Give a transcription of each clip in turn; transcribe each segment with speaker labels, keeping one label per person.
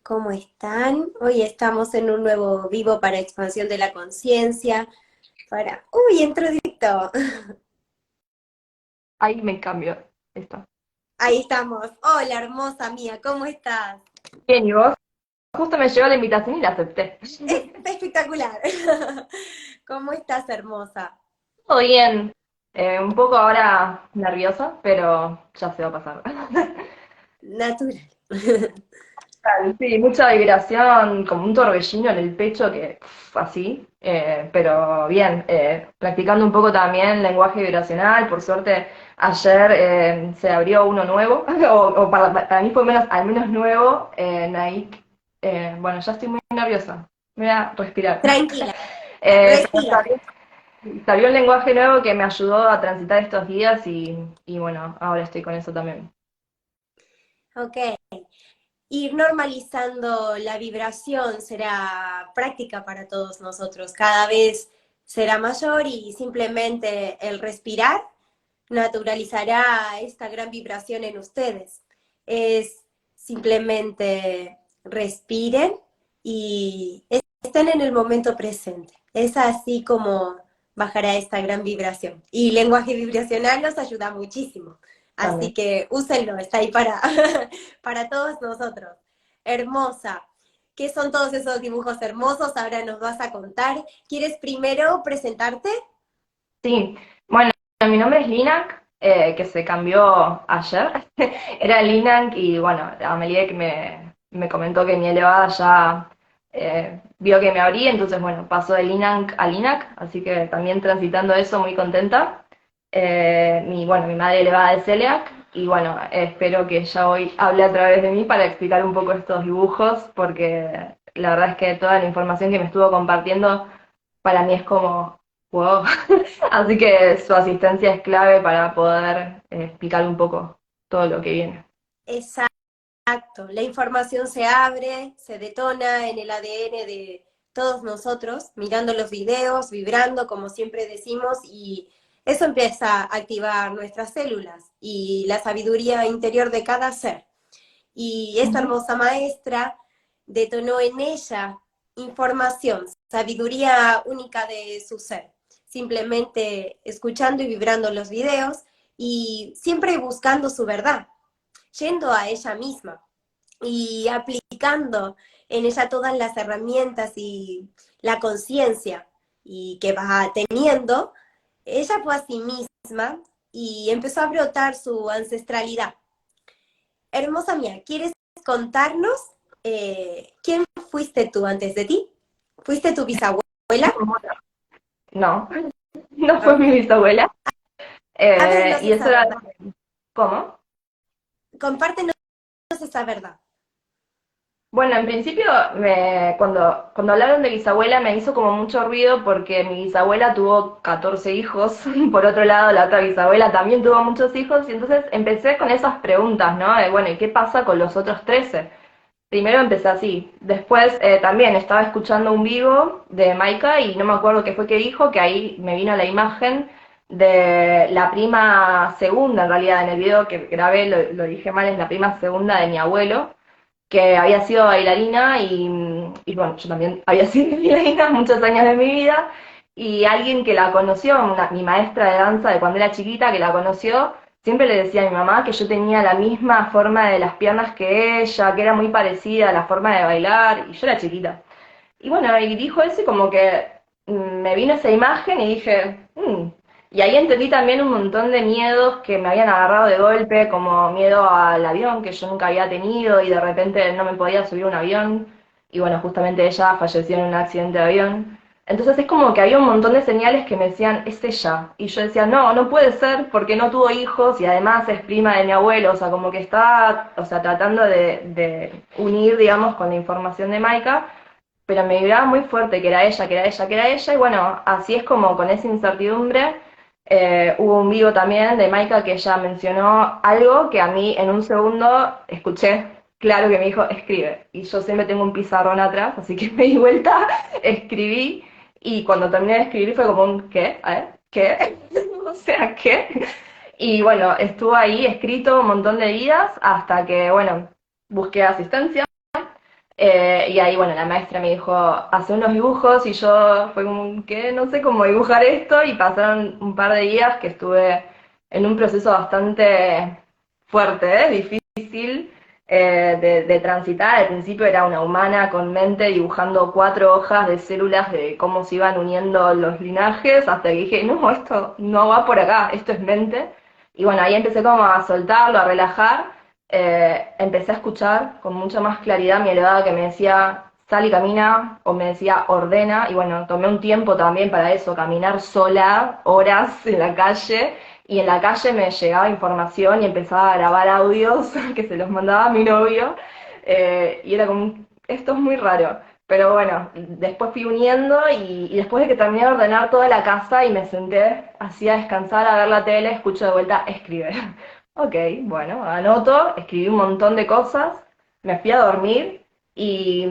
Speaker 1: ¿Cómo están? Hoy estamos en un nuevo vivo para expansión de la conciencia. Uy, entró Dicto.
Speaker 2: Ahí me cambio esto.
Speaker 1: Ahí estamos. Hola, hermosa mía, ¿cómo estás?
Speaker 2: Bien, ¿y vos? Justo me llegó la invitación y la acepté.
Speaker 1: Espectacular. ¿Cómo estás, hermosa?
Speaker 2: Todo bien. Un poco ahora nerviosa, pero ya se va a pasar.
Speaker 1: Natural.
Speaker 2: Sí, mucha vibración, como un torbellino en el pecho, que así, pero bien, practicando un poco también lenguaje vibracional. Por suerte, ayer se abrió uno nuevo, o para mí fue al menos nuevo, Nike. Bueno, ya estoy muy nerviosa. Voy a respirar.
Speaker 1: Tranquila,
Speaker 2: Pero
Speaker 1: respira.
Speaker 2: salió un lenguaje nuevo que me ayudó a transitar estos días y bueno, ahora estoy con eso también.
Speaker 1: Ok. Ir normalizando la vibración será práctica para todos nosotros. Cada vez será mayor y simplemente el respirar naturalizará esta gran vibración en ustedes. Es simplemente respiren y estén en el momento presente. Es así como bajará esta gran vibración. Y lenguaje vibracional nos ayuda muchísimo. Así
Speaker 2: También.
Speaker 1: que úsenlo, está ahí para, para todos nosotros. Hermosa. ¿Qué son todos esos dibujos hermosos? Ahora nos vas a contar. ¿Quieres primero presentarte?
Speaker 2: Sí, bueno, mi nombre es Linak, que se cambió ayer. Era Linak y bueno, Amelie que me comentó que mi elevada ya vio que me abrí, entonces bueno, pasó de Linak a Linak, así que también transitando eso muy contenta. Mi madre elevada es Celiac y bueno, espero que ya hoy hable a través de mí para explicar un poco estos dibujos, porque la verdad es que toda la información que me estuvo compartiendo para mí es como, wow. Así que su asistencia es clave para poder explicar un poco todo lo que viene.
Speaker 1: Exacto. La información se abre, se detona en el ADN de todos nosotros, mirando los videos, vibrando, como siempre decimos, y eso empieza a activar nuestras células y la sabiduría interior de cada ser. Y esta
Speaker 2: Ujú.
Speaker 1: hermosa maestra detonó en ella información, sabiduría única de su ser, simplemente escuchando y vibrando los videos y siempre buscando su verdad, yendo a ella misma y aplicando en ella todas las herramientas y la conciencia y que va teniendo, ella fue a sí misma y empezó a brotar su ancestralidad. Hermosa mía, ¿quieres contarnos quién fuiste tú antes de ti? ¿Fuiste tu bisabuela?
Speaker 2: No, no fue mi
Speaker 1: Ok.
Speaker 2: bisabuela.
Speaker 1: Ábrenos
Speaker 2: Y eso
Speaker 1: esa
Speaker 2: era,
Speaker 1: verdad.
Speaker 2: ¿cómo?
Speaker 1: Compártenos esa verdad.
Speaker 2: Bueno, en principio, cuando hablaron de bisabuela me hizo como mucho ruido porque mi bisabuela tuvo 14 hijos, por otro lado la otra bisabuela también tuvo muchos hijos y entonces empecé con esas preguntas, ¿no? De, bueno, ¿y qué pasa con los otros 13? Primero empecé así, después también estaba escuchando un vivo de Maika y no me acuerdo qué fue que dijo, que ahí me vino la imagen de la prima segunda, en realidad en el video que grabé lo dije mal, es la prima segunda de mi abuelo, que había sido bailarina y bueno, yo también había sido bailarina muchos años de mi vida, y alguien que la conoció, mi maestra de danza de cuando era chiquita, que la conoció, siempre le decía a mi mamá que yo tenía la misma forma de las piernas que ella, que era muy parecida a la forma de bailar, y yo era chiquita. Y bueno, y dijo eso y como que me vino esa imagen y dije, y ahí entendí también un montón de miedos que me habían agarrado de golpe, como miedo al avión que yo nunca había tenido y de repente no me podía subir a un avión. Y bueno, justamente ella falleció en un accidente de avión. Entonces es como que había un montón de señales que me decían, es ella. Y yo decía, no, no puede ser porque no tuvo hijos y además es prima de mi abuelo. O sea, como que estaba, o sea, tratando de unir, digamos, con la información de Maika, pero me vibraba muy fuerte que era ella, que era ella, que era ella, y bueno, así es como con esa incertidumbre. Hubo un vivo también de Maika que ella mencionó algo que a mí en un segundo escuché claro que me dijo, escribe, y yo siempre tengo un pizarrón atrás, así que me di vuelta, escribí, y cuando terminé de escribir fue como un, ¿qué? A ver, ¿qué? O sea, ¿qué? Y bueno, estuvo ahí escrito un montón de días hasta que, bueno, busqué asistencia. Y ahí, bueno, la maestra me dijo, hace unos dibujos y yo fue como que no sé cómo dibujar esto y pasaron un par de días que estuve en un proceso bastante fuerte, difícil de transitar. Al principio era una humana con mente dibujando 4 hojas de células de cómo se iban uniendo los linajes, hasta que dije, no, esto no va por acá, esto es mente. Y bueno, ahí empecé como a soltarlo, a relajar. Empecé a escuchar con mucha más claridad a mi elevada que me decía, sal y camina, o me decía, ordena, y bueno, tomé un tiempo también para eso, caminar sola, horas en la calle, y en la calle me llegaba información y empezaba a grabar audios que se los mandaba a mi novio, y era como, esto es muy raro. Pero bueno, después fui uniendo y después de que terminé de ordenar toda la casa y me senté así a descansar, a ver la tele, escucho de vuelta, escribe. Ok, bueno, anoto, escribí un montón de cosas, me fui a dormir y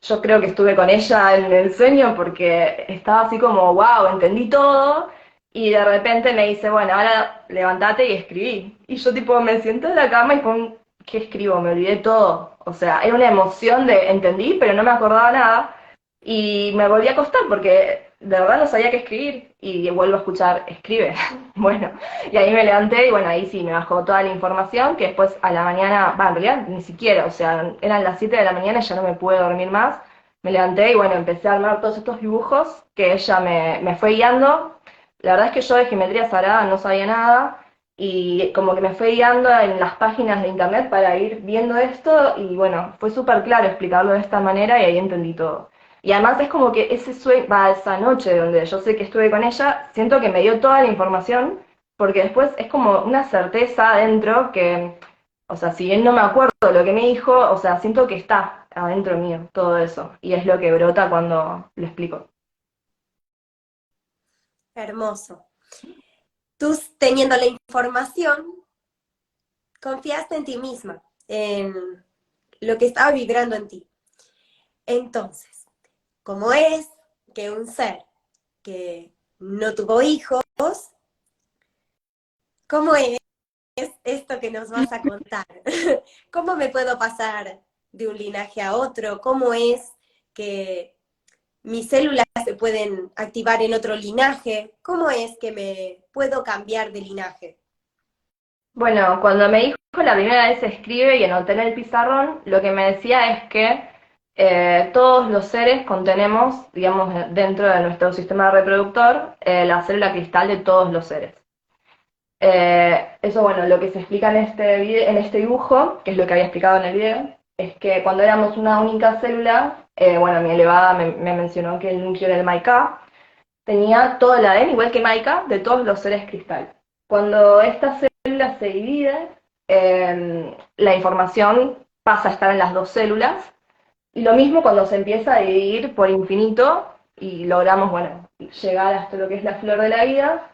Speaker 2: yo creo que estuve con ella en el sueño porque estaba así como, wow, entendí todo y de repente me dice, bueno, ahora levántate y escribí. Y yo tipo me siento en la cama y pon, ¿qué escribo? Me olvidé todo. O sea, era una emoción de entendí, pero no me acordaba nada. Y me volví a acostar porque de verdad no sabía qué escribir y vuelvo a escuchar, escribe. Bueno, y ahí me levanté y bueno, ahí sí me bajó toda la información que después a la mañana, va, en realidad ni siquiera, o sea, eran las 7 de la mañana y ya no me pude dormir más. Me levanté y bueno, empecé a armar todos estos dibujos que ella me fue guiando. La verdad es que yo de geometría sagrada no sabía nada y como que me fue guiando en las páginas de internet para ir viendo esto y bueno, fue súper claro explicarlo de esta manera y ahí entendí todo. Y además es como que ese sueño, va, esa noche donde yo sé que estuve con ella, siento que me dio toda la información, porque después es como una certeza adentro que, o sea, si bien no me acuerdo lo que me dijo, o sea, siento que está adentro mío todo eso, y es lo que brota cuando lo explico.
Speaker 1: Hermoso. Tú teniendo la información, confiaste en ti misma, en lo que estaba vibrando en ti. Entonces, ¿cómo es que un ser que no tuvo hijos, cómo es esto que nos vas a contar? ¿Cómo me puedo pasar de un linaje a otro? ¿Cómo es que mis células se pueden activar en otro linaje? ¿Cómo es que me puedo cambiar de linaje?
Speaker 2: Bueno, cuando me dijo la primera vez escribe y anoté en el pizarrón, lo que me decía es que todos los seres contenemos, digamos, dentro de nuestro sistema reproductor, la célula cristal de todos los seres. Eso, bueno, lo que se explica en este, en este dibujo, que es lo que había explicado en el video, es que cuando éramos una única célula, bueno, mi elevada me mencionó que el núcleo del Maika tenía todo el ADN, igual que Maika, de todos los seres cristal. Cuando esta célula se divide, la información pasa a estar en las dos células, y lo mismo cuando se empieza a dividir por infinito y logramos, bueno, llegar hasta lo que es la flor de la vida,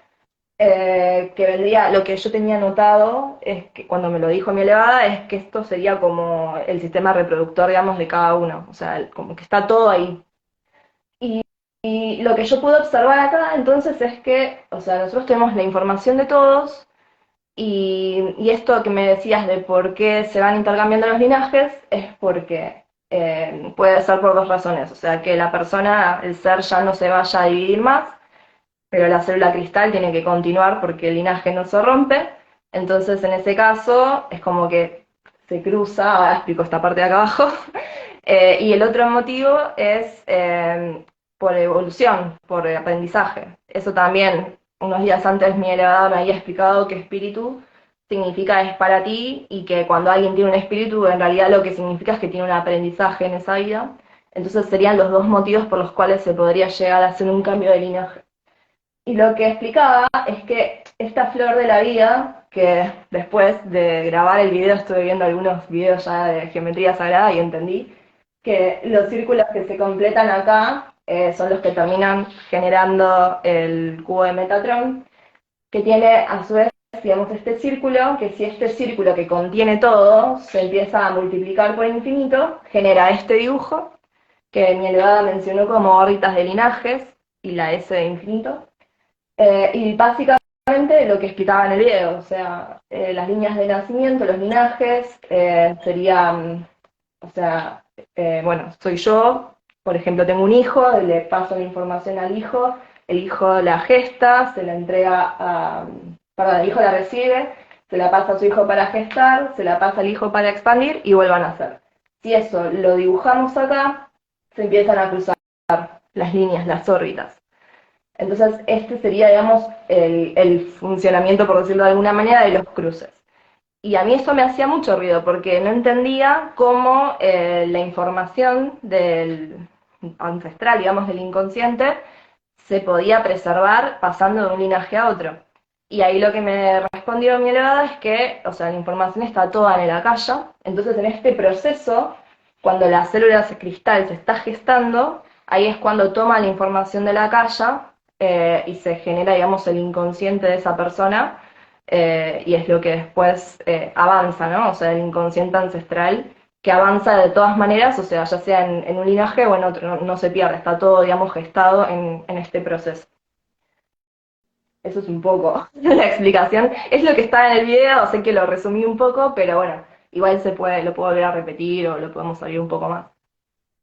Speaker 2: que vendría, lo que yo tenía notado, es que cuando me lo dijo mi elevada, es que esto sería como el sistema reproductor, digamos, de cada uno, o sea, como que está todo ahí. Y lo que yo pude observar acá, entonces, es que, o sea, nosotros tenemos la información de todos, y esto que me decías de por qué se van intercambiando los linajes, es porque puede ser por dos razones, o sea, que la persona, el ser ya no se vaya a dividir más, pero la célula cristal tiene que continuar porque el linaje no se rompe. Entonces, en ese caso, es como que se cruza, ahora explico esta parte de acá abajo, y el otro motivo es por evolución, por aprendizaje. Eso también, unos días antes mi elevada me había explicado que espíritu significa es para ti y que cuando alguien tiene un espíritu, en realidad lo que significa es que tiene un aprendizaje en esa vida. Entonces serían los dos motivos por los cuales se podría llegar a hacer un cambio de linaje. Y lo que explicaba es que esta flor de la vida, que después de grabar el video estuve viendo algunos videos ya de geometría sagrada y entendí que los círculos que se completan acá son los que terminan generando el cubo de Metatron, que tiene a su vez, digamos, este círculo, que si este círculo que contiene todo se empieza a multiplicar por infinito, genera este dibujo, que mi elevada mencionó como órbitas de linajes y la S de infinito. Y básicamente lo que explicaba en el video, o sea, las líneas de nacimiento, los linajes, serían, o sea, bueno, soy yo, por ejemplo, tengo un hijo, le paso la información al hijo, el hijo la gesta, se la entrega a, perdón, el hijo la recibe, se la pasa a su hijo para gestar, se la pasa al hijo para expandir y vuelvan a hacer. Si eso lo dibujamos acá, se empiezan a cruzar las líneas, las órbitas. Entonces, este sería, digamos, el funcionamiento, por decirlo de alguna manera, de los cruces. Y a mí eso me hacía mucho ruido porque no entendía cómo la información del ancestral, digamos, del inconsciente, se podía preservar pasando de un linaje a otro. Y ahí lo que me respondió mi elevada es que, o sea, la información está toda en el acaya, entonces en este proceso, cuando la célula cristal se está gestando, ahí es cuando toma la información de la acaya y se genera, digamos, el inconsciente de esa persona, y es lo que después avanza, ¿no? O sea, el inconsciente ancestral que avanza de todas maneras, o sea, ya sea en un linaje o en otro, no se pierde, está todo, digamos, gestado en este proceso. Eso es un poco la explicación. Es lo que está en el video, sé que lo resumí un poco, pero bueno, igual lo puedo volver a repetir o lo podemos salir un poco más.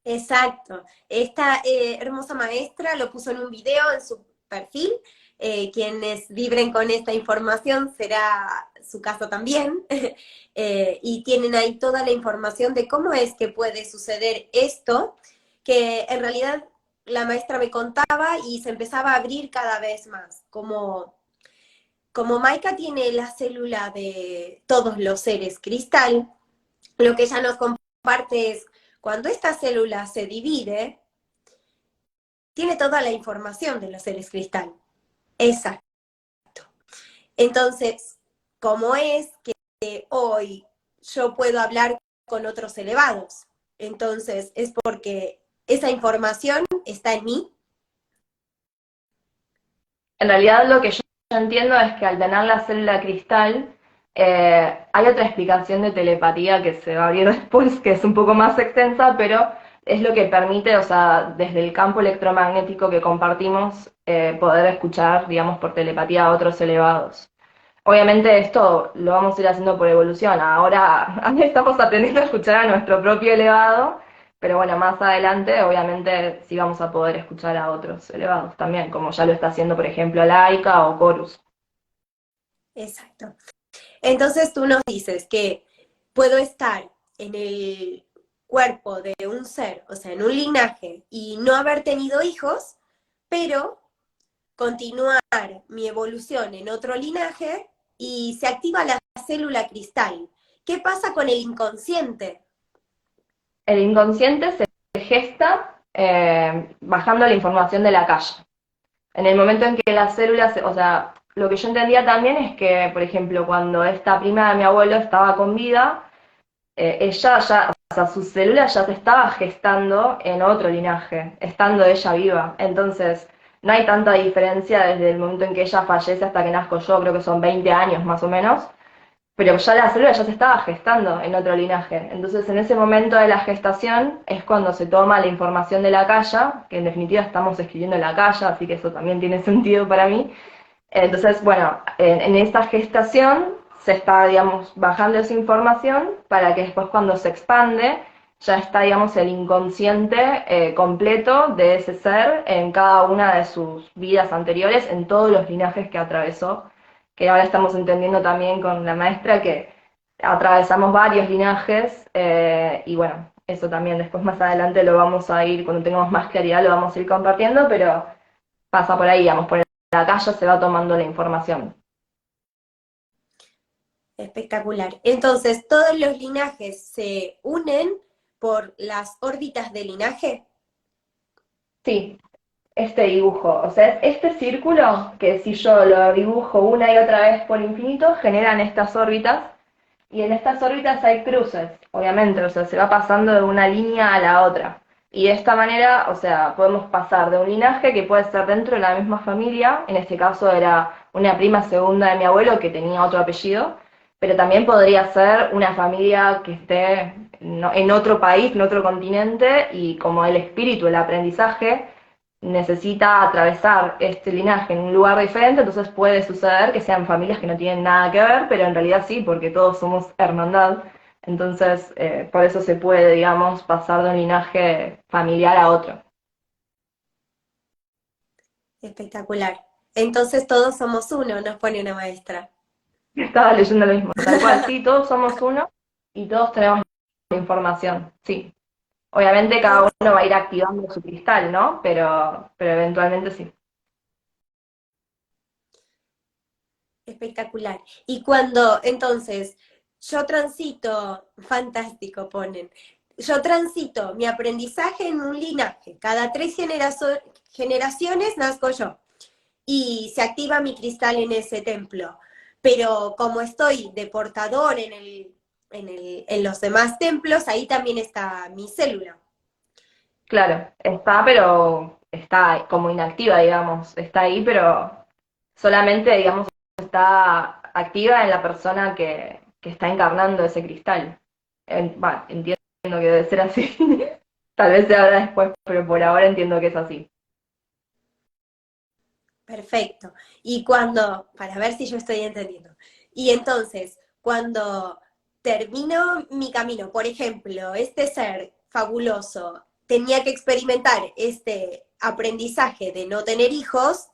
Speaker 1: Exacto. Esta hermosa maestra lo puso en un video en su perfil. Quienes vibren con esta información será su caso también. Y tienen ahí toda la información de cómo es que puede suceder esto, que en realidad la maestra me contaba y se empezaba a abrir cada vez más. Como Maika tiene la célula de todos los seres cristal, lo que ella nos comparte es cuando esta célula se divide, tiene toda la información de los seres cristal. Exacto. Entonces, ¿cómo es que hoy yo puedo hablar con otros elevados? Entonces, es porque esa información está en mí.
Speaker 2: En realidad lo que yo entiendo es que al tener la célula cristal, hay otra explicación de telepatía que se va a abrir después, que es un poco más extensa, pero es lo que permite, o sea, desde el campo electromagnético que compartimos, poder escuchar, digamos, por telepatía a otros elevados. Obviamente esto lo vamos a ir haciendo por evolución. Ahora estamos aprendiendo a escuchar a nuestro propio elevado, pero bueno, más adelante obviamente sí vamos a poder escuchar a otros elevados también, como ya lo está haciendo, por ejemplo, Laika o Chorus.
Speaker 1: Exacto. Entonces tú nos dices que puedo estar en el cuerpo de un ser, o sea, en un linaje, y no haber tenido hijos, pero continuar mi evolución en otro linaje y se activa la célula cristal. ¿Qué pasa con el inconsciente?
Speaker 2: El inconsciente se gesta bajando la información de la calle. En el momento en que las células, o sea, lo que yo entendía también es que, por ejemplo, cuando esta prima de mi abuelo estaba con vida, ella ya, o sea, sus células ya se estaba gestando en otro linaje, estando ella viva. Entonces, no hay tanta diferencia desde el momento en que ella fallece hasta que nazco yo, creo que son 20 años más o menos, pero ya la célula ya se estaba gestando en otro linaje. Entonces, en ese momento de la gestación es cuando se toma la información de la calla, que en definitiva estamos escribiendo en la calla, así que eso también tiene sentido para mí. Entonces, bueno, en esta gestación se está, digamos, bajando esa información para que después cuando se expande ya está, digamos, el inconsciente completo de ese ser en cada una de sus vidas anteriores, en todos los linajes que atravesó, que ahora estamos entendiendo también con la maestra que atravesamos varios linajes y bueno, eso también después más adelante lo vamos a ir, cuando tengamos más claridad lo vamos a ir compartiendo, pero pasa por ahí, digamos, por la calle se va tomando la información.
Speaker 1: Espectacular. Entonces, todos los linajes se unen por las órbitas de linaje.
Speaker 2: Sí, este dibujo, o sea, este círculo, que si yo lo dibujo una y otra vez por infinito, generan estas órbitas, y en estas órbitas hay cruces, obviamente, o sea, se va pasando de una línea a la otra. Y de esta manera, o sea, podemos pasar de un linaje que puede ser dentro de la misma familia, en este caso era una prima segunda de mi abuelo que tenía otro apellido, pero también podría ser una familia que esté en otro país, en otro continente, y como el espíritu, el aprendizaje, necesita atravesar este linaje en un lugar diferente, entonces puede suceder que sean familias que no tienen nada que ver, pero en realidad sí, porque todos somos hermandad. Entonces, por eso se puede, digamos, pasar de un linaje familiar a otro.
Speaker 1: Espectacular. Entonces todos somos uno, nos pone una maestra.
Speaker 2: Estaba leyendo lo mismo, tal cual, sí, todos somos uno y todos tenemos la información, sí. Obviamente cada
Speaker 1: Todos
Speaker 2: uno va a ir activando su cristal, ¿no? Pero eventualmente sí.
Speaker 1: espectacular. Y cuando entonces yo transito, fantástico ponen, yo transito mi aprendizaje en un linaje, cada generaciones nazco yo y se activa mi cristal en ese templo. Pero como estoy de portador en los demás templos, ahí también está mi célula.
Speaker 2: Claro, está, pero está como inactiva, digamos. Está ahí, pero solamente, digamos, está activa en la persona que está encarnando ese cristal. Entiendo que debe ser así. Tal vez se habrá después, pero por ahora entiendo que es así.
Speaker 1: Perfecto. Y cuando, para ver si yo estoy entendiendo, y entonces, cuando termino mi camino, por ejemplo, este ser fabuloso tenía que experimentar este aprendizaje de no tener hijos,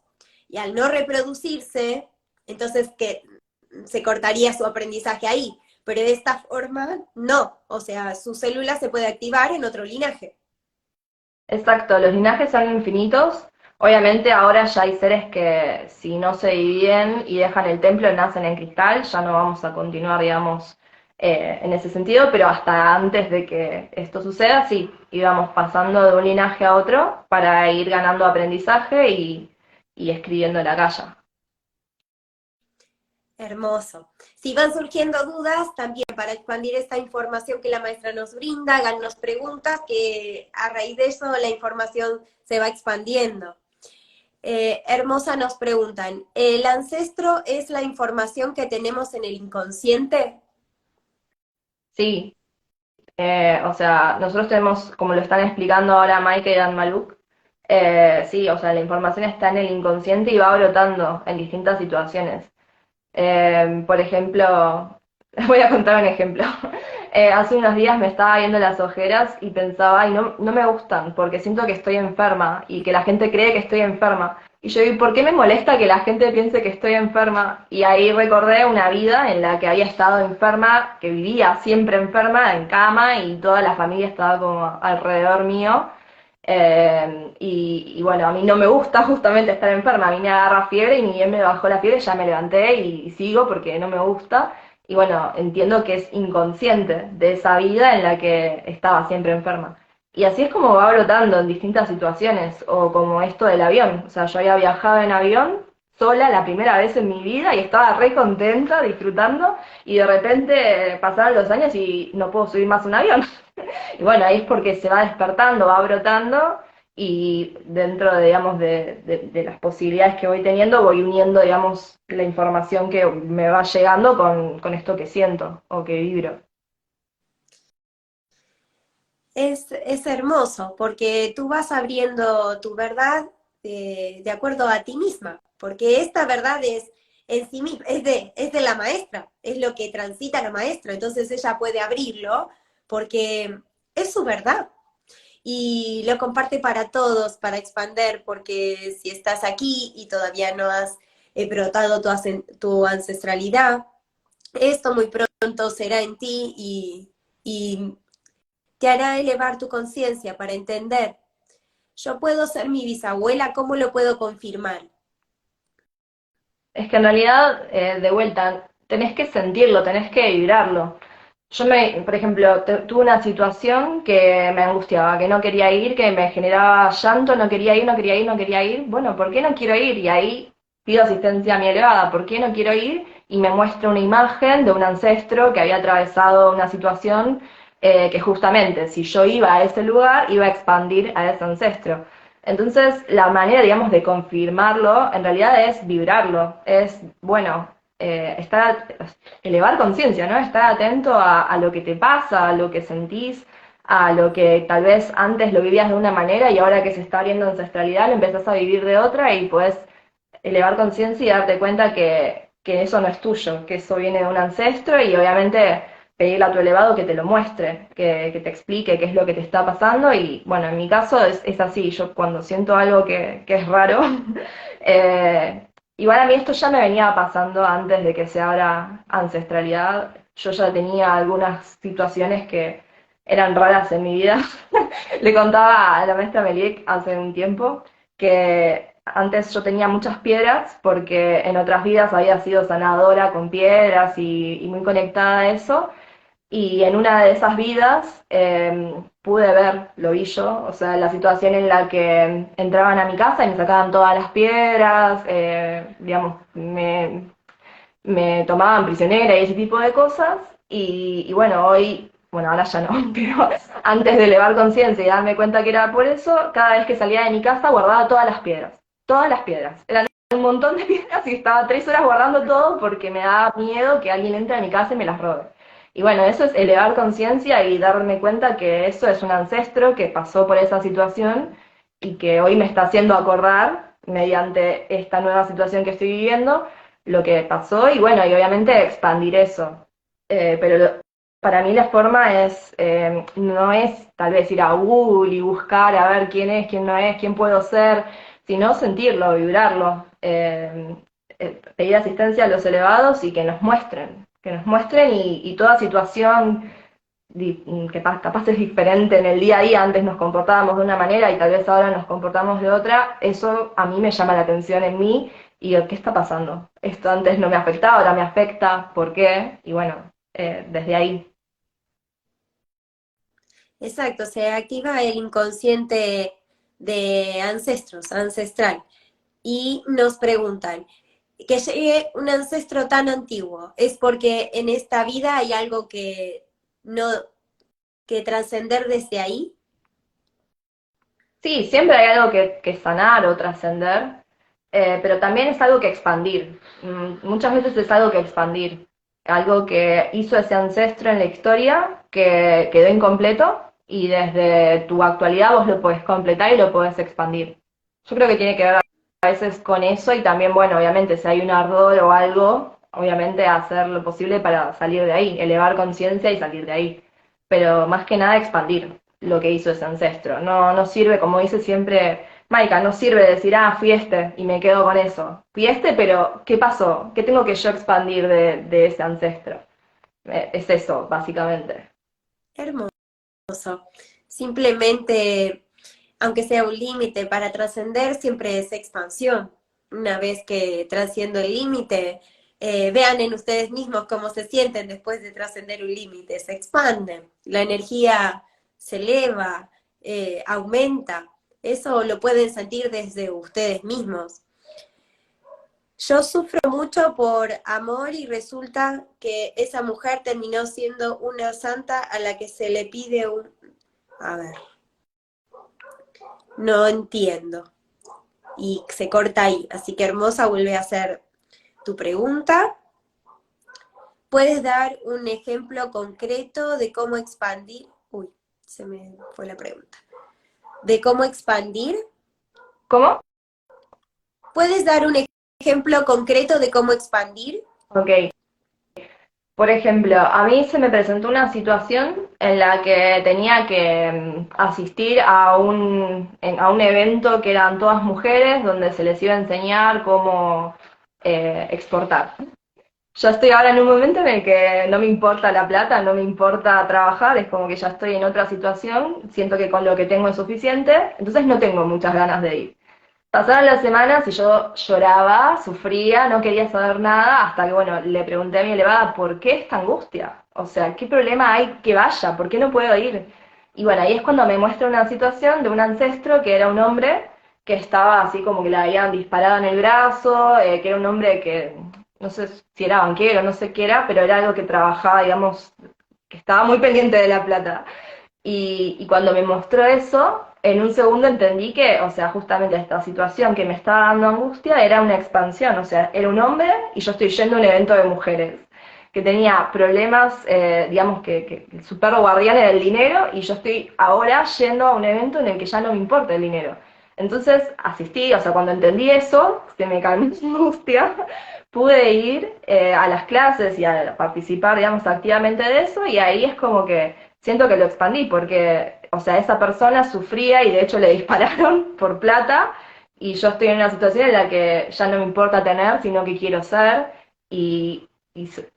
Speaker 1: y al no reproducirse, entonces que se cortaría su aprendizaje ahí. Pero de esta forma, no. O sea, su célula se puede activar en otro linaje.
Speaker 2: Exacto, los linajes son infinitos. Obviamente ahora ya hay seres que si no se dividen y dejan el templo nacen en cristal, ya no vamos a continuar, digamos, en ese sentido, pero hasta antes de que esto suceda, sí, íbamos pasando de un linaje a otro para ir ganando aprendizaje y escribiendo la calle.
Speaker 1: Hermoso. Si van surgiendo dudas, también para expandir esta información que la maestra nos brinda, háganos preguntas, que a raíz de eso la información se va expandiendo. Hermosa nos preguntan, ¿el ancestro es la información que tenemos en el inconsciente?
Speaker 2: Sí, o sea, nosotros tenemos, como lo están explicando ahora Maike y Dan Maluk, sí, o sea, la información está en el inconsciente y va brotando en distintas situaciones. Por ejemplo, voy a contar un ejemplo. Hace unos días me estaba viendo las ojeras y pensaba, ay, no, no me gustan porque siento que estoy enferma y que la gente cree que estoy enferma. Y yo digo, ¿por qué me molesta que la gente piense que estoy enferma? Y ahí recordé una vida en la que había estado enferma, que vivía siempre enferma en cama y toda la familia estaba como alrededor mío. Y bueno, a mí no me gusta justamente estar enferma, a mí me agarra fiebre y ni bien me bajó la fiebre, ya me levanté y sigo porque no me gusta. Y bueno, entiendo que es inconsciente de esa vida en la que estaba siempre enferma. Y así es como va brotando en distintas situaciones, o como esto del avión. O sea, yo había viajado en avión sola la primera vez en mi vida y estaba re contenta, disfrutando, y de repente pasaron los años y no puedo subir más a un avión. Y bueno, ahí es porque se va despertando, va brotando y dentro, de, digamos, de las posibilidades que voy teniendo, voy uniendo, digamos, la información que me va llegando con esto que siento o que vibro.
Speaker 1: Es hermoso porque tú vas abriendo tu verdad de acuerdo a ti misma, porque esta verdad es en sí misma, es de la maestra, es lo que transita la maestra, entonces ella puede abrirlo porque es su verdad y lo comparte para todos, para expander, porque si estás aquí y todavía no has brotado tu ancestralidad, esto muy pronto será en ti y te hará elevar tu conciencia para entender, yo puedo ser mi bisabuela, ¿cómo lo puedo confirmar?
Speaker 2: Es que en realidad, de vuelta, tenés que sentirlo, tenés que vibrarlo. Por ejemplo, tuve una situación que me angustiaba, que no quería ir, que me generaba llanto, no quería ir, no quería ir, no quería ir. Bueno, ¿por qué no quiero ir? Y ahí pido asistencia a mi elevada, ¿por qué no quiero ir? Y me muestra una imagen de un ancestro que había atravesado una situación que justamente si yo iba a ese lugar, iba a expandir a ese ancestro. Entonces, la manera, digamos, de confirmarlo, en realidad es vibrarlo, es, bueno, elevar conciencia, ¿no? Estar atento a lo que te pasa, a lo que sentís, a lo que tal vez antes lo vivías de una manera y ahora que se está abriendo ancestralidad lo empezás a vivir de otra y puedes elevar conciencia y darte cuenta que eso no es tuyo, que eso viene de un ancestro y obviamente pedirle a tu elevado que te lo muestre, que te explique qué es lo que te está pasando y bueno, en mi caso es así, yo cuando siento algo que es raro, eh, igual a mí esto ya me venía pasando antes de que se abra ancestralidad, yo ya tenía algunas situaciones que eran raras en mi vida. Le contaba a la maestra Meliek hace un tiempo que antes yo tenía muchas piedras porque en otras vidas había sido sanadora con piedras y muy conectada a eso. Y en una de esas vidas pude ver, lo vi yo, o sea, la situación en la que entraban a mi casa y me sacaban todas las piedras, digamos, me tomaban prisionera y ese tipo de cosas. Y bueno, hoy, bueno, ahora ya no, pero antes de elevar conciencia y darme cuenta que era por eso, cada vez que salía de mi casa guardaba todas las piedras. Todas las piedras. Eran un montón de piedras y estaba 3 horas guardando todo porque me daba miedo que alguien entre a mi casa y me las robe. Y bueno, eso es elevar conciencia y darme cuenta que eso es un ancestro que pasó por esa situación y que hoy me está haciendo acordar, mediante esta nueva situación que estoy viviendo, lo que pasó y bueno, y obviamente expandir eso. Para mí la forma no es tal vez ir a Google y buscar a ver quién es, quién no es, quién puedo ser, sino sentirlo, vibrarlo, pedir asistencia a los elevados y que nos muestren y toda situación que capaz es diferente en el día a día, antes nos comportábamos de una manera y tal vez ahora nos comportamos de otra, eso a mí me llama la atención en mí y digo, ¿qué está pasando? Esto antes no me afectaba, ahora me afecta, ¿por qué? Y bueno, desde ahí.
Speaker 1: Exacto, se activa el inconsciente de ancestros, ancestral. Y nos preguntan, que llegue un ancestro tan antiguo, ¿es porque en esta vida hay algo que no, que trascender desde ahí?
Speaker 2: Sí, siempre hay algo que sanar o trascender, pero también es algo que expandir. Muchas veces es algo que expandir, algo que hizo ese ancestro en la historia que quedó incompleto y desde tu actualidad vos lo podés completar y lo podés expandir. Yo creo que tiene que ver a veces con eso y también, bueno, obviamente si hay un ardor o algo, obviamente hacer lo posible para salir de ahí, elevar conciencia y salir de ahí, pero más que nada expandir lo que hizo ese ancestro. No, no sirve, como dice siempre Maika, no sirve decir, ah, fui este y me quedo con eso. Fui este, pero ¿qué pasó? ¿Qué tengo que yo expandir de ese ancestro? Es eso, básicamente.
Speaker 1: Hermoso. Simplemente, aunque sea un límite para trascender, siempre es expansión. Una vez que trasciendo el límite, vean en ustedes mismos cómo se sienten después de trascender un límite, se expanden, la energía se eleva, aumenta. Eso lo pueden sentir desde ustedes mismos. Yo sufro mucho por amor y resulta que esa mujer terminó siendo una santa a la que se le pide un... A ver, no entiendo. Y se corta ahí. Así que hermosa, vuelve a hacer tu pregunta. ¿Puedes dar un ejemplo concreto de cómo expandir? Uy, se me fue la pregunta. ¿De cómo expandir?
Speaker 2: ¿Cómo?
Speaker 1: ¿Puedes dar un ejemplo concreto de cómo expandir?
Speaker 2: Ok. Por ejemplo, a mí se me presentó una situación en la que tenía que asistir a un evento que eran todas mujeres, donde se les iba a enseñar cómo exportar. Yo estoy ahora en un momento en el que no me importa la plata, no me importa trabajar, es como que ya estoy en otra situación, siento que con lo que tengo es suficiente, entonces no tengo muchas ganas de ir. Pasaron las semanas y yo lloraba, sufría, no quería saber nada, hasta que, bueno, le pregunté a mi elevada, ¿por qué esta angustia? O sea, ¿qué problema hay que vaya? ¿Por qué no puedo ir? Y bueno, ahí es cuando me muestra una situación de un ancestro que era un hombre que estaba así como que le habían disparado en el brazo, que era un hombre que no sé si era banquero, no sé qué era, pero era algo que trabajaba, digamos, que estaba muy pendiente de la plata. Y cuando me mostró eso, en un segundo entendí que, o sea, justamente esta situación que me estaba dando angustia era una expansión, o sea, era un hombre y yo estoy yendo a un evento de mujeres, que tenía problemas, digamos que su perro guardián era el dinero y yo estoy ahora yendo a un evento en el que ya no me importa el dinero. Entonces asistí, o sea, cuando entendí eso, se me calmó la angustia, pude ir a las clases y a participar, digamos, activamente de eso, y ahí es como que siento que lo expandí, porque, o sea, esa persona sufría y de hecho le dispararon por plata, y yo estoy en una situación en la que ya no me importa tener, sino que quiero ser, y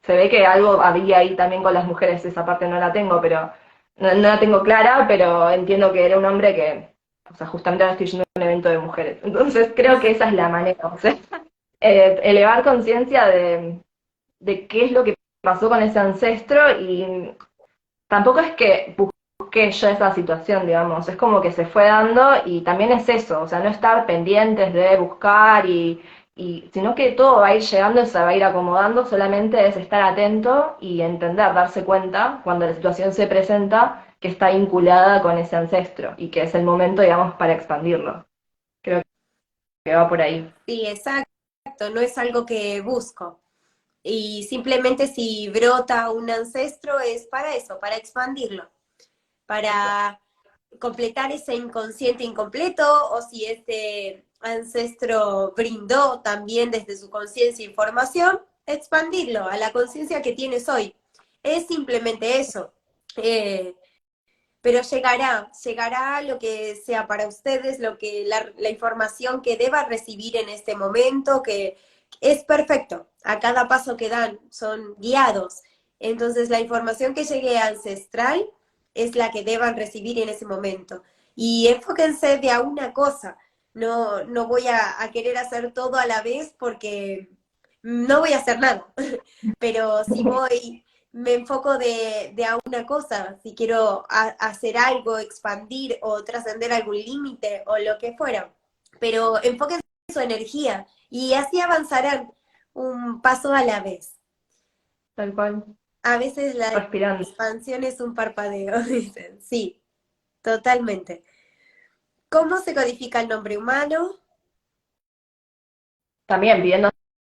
Speaker 2: se ve que algo había ahí también con las mujeres, esa parte no la tengo, pero no la tengo clara, pero entiendo que era un hombre que, o sea, justamente ahora estoy yendo a un evento de mujeres. Entonces creo que esa es la manera, o sea, elevar conciencia de qué es lo que pasó con ese ancestro y tampoco es que busqué yo esa situación, digamos, es como que se fue dando y también es eso, o sea, no estar pendientes de buscar sino que todo va a ir llegando y se va a ir acomodando, solamente es estar atento y entender, darse cuenta cuando la situación se presenta que está vinculada con ese ancestro y que es el momento, digamos, para expandirlo. Creo que va por ahí.
Speaker 1: Sí, exacto, no es algo que busco. Y simplemente si brota un ancestro es para eso, para expandirlo, para completar ese inconsciente incompleto o si ese ancestro brindó también desde su conciencia información, expandirlo a la conciencia que tienes hoy. Es simplemente eso. Eh, pero llegará lo que sea para ustedes, lo que la información que deba recibir en este momento, que es perfecto. A cada paso que dan son guiados. Entonces la información que llegue ancestral es la que deban recibir en ese momento. Y enfóquense de a una cosa. No voy a querer hacer todo a la vez porque no voy a hacer nada. Pero si voy me enfoco de a una cosa, si quiero hacer algo, expandir o trascender algún límite o lo que fuera. Pero enfoquen su energía y así avanzarán un paso a la vez.
Speaker 2: Tal cual,
Speaker 1: A veces la
Speaker 2: respirando.
Speaker 1: expansión es un parpadeo, dicen. Sí, totalmente. ¿Cómo se codifica el nombre humano?
Speaker 2: También pidiendo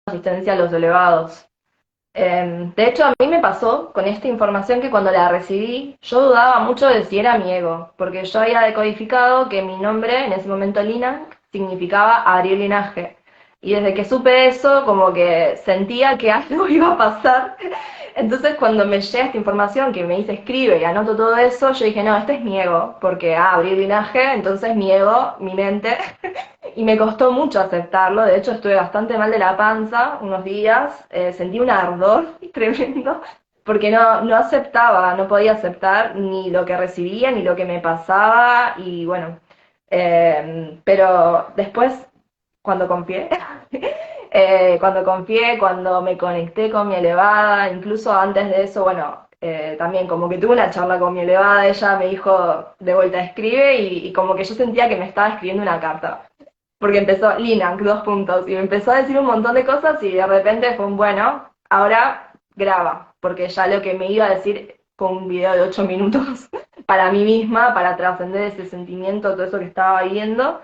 Speaker 2: asistencia a los elevados. De hecho, a mí me pasó con esta información que cuando la recibí, yo dudaba mucho de si era mi ego, porque yo había decodificado que mi nombre, en ese momento Lina, significaba abrir linaje. Y desde que supe eso, como que sentía que algo iba a pasar. Entonces, cuando me llega esta información que me dice escribe y anoto todo eso, yo dije, no, este es mi ego, porque abrir linaje, entonces mi ego, mi mente, y me costó mucho aceptarlo, de hecho estuve bastante mal de la panza unos días, sentí un ardor tremendo, porque no aceptaba, no podía aceptar ni lo que recibía, ni lo que me pasaba, y bueno, pero después, cuando confié, cuando me conecté con mi elevada, incluso antes de eso, bueno, también como que tuve una charla con mi elevada, ella me dijo de vuelta escribe y como que yo sentía que me estaba escribiendo una carta porque empezó Linak, 2 puntos, y me empezó a decir un montón de cosas y de repente fue un bueno, ahora graba, porque ya lo que me iba a decir fue un video de 8 minutos para mí misma, para trascender ese sentimiento, todo eso que estaba viviendo,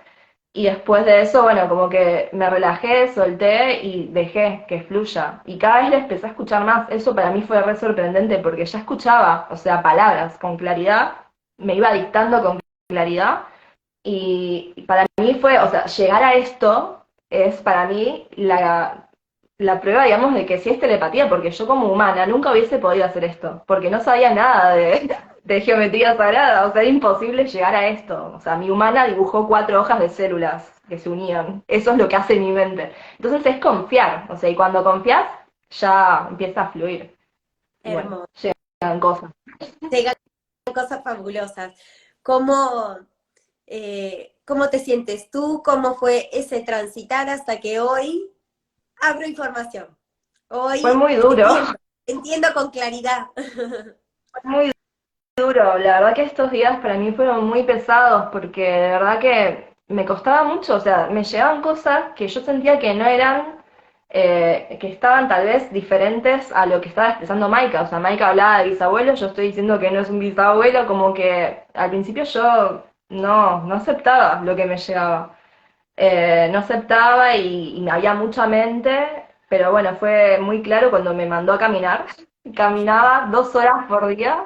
Speaker 2: y después de eso, bueno, como que me relajé, solté y dejé que fluya. Y cada vez le empecé a escuchar más. Eso para mí fue re sorprendente porque ya escuchaba, o sea, palabras con claridad, me iba dictando con claridad y para mí fue, o sea, llegar a esto es para mí la prueba, digamos, de que sí es telepatía, porque yo como humana nunca hubiese podido hacer esto, porque no sabía nada de geometría sagrada, o sea, era imposible llegar a esto. O sea, mi humana dibujó 4 hojas de células que se unían, eso es lo que hace mi mente. Entonces es confiar, o sea, y cuando confías ya empieza a fluir. Y bueno,
Speaker 1: Hermoso.
Speaker 2: llegan cosas.
Speaker 1: Llegan cosas fabulosas. ¿Cómo, cómo te sientes tú? ¿Cómo fue ese transitar hasta que hoy abro información?
Speaker 2: Fue
Speaker 1: Hoy
Speaker 2: muy duro,
Speaker 1: entiendo con claridad.
Speaker 2: fue muy duro, la verdad que estos días para mí fueron muy pesados porque de verdad que me costaba mucho, o sea, me llegaban cosas que yo sentía que no eran, que estaban tal vez diferentes a lo que estaba expresando Maika, o sea, Maika hablaba de bisabuelo, yo estoy diciendo que no es un bisabuelo, como que al principio yo no aceptaba lo que me llegaba. No aceptaba y había mucha mente, pero bueno, fue muy claro cuando me mandó a caminar. Caminaba 2 horas por día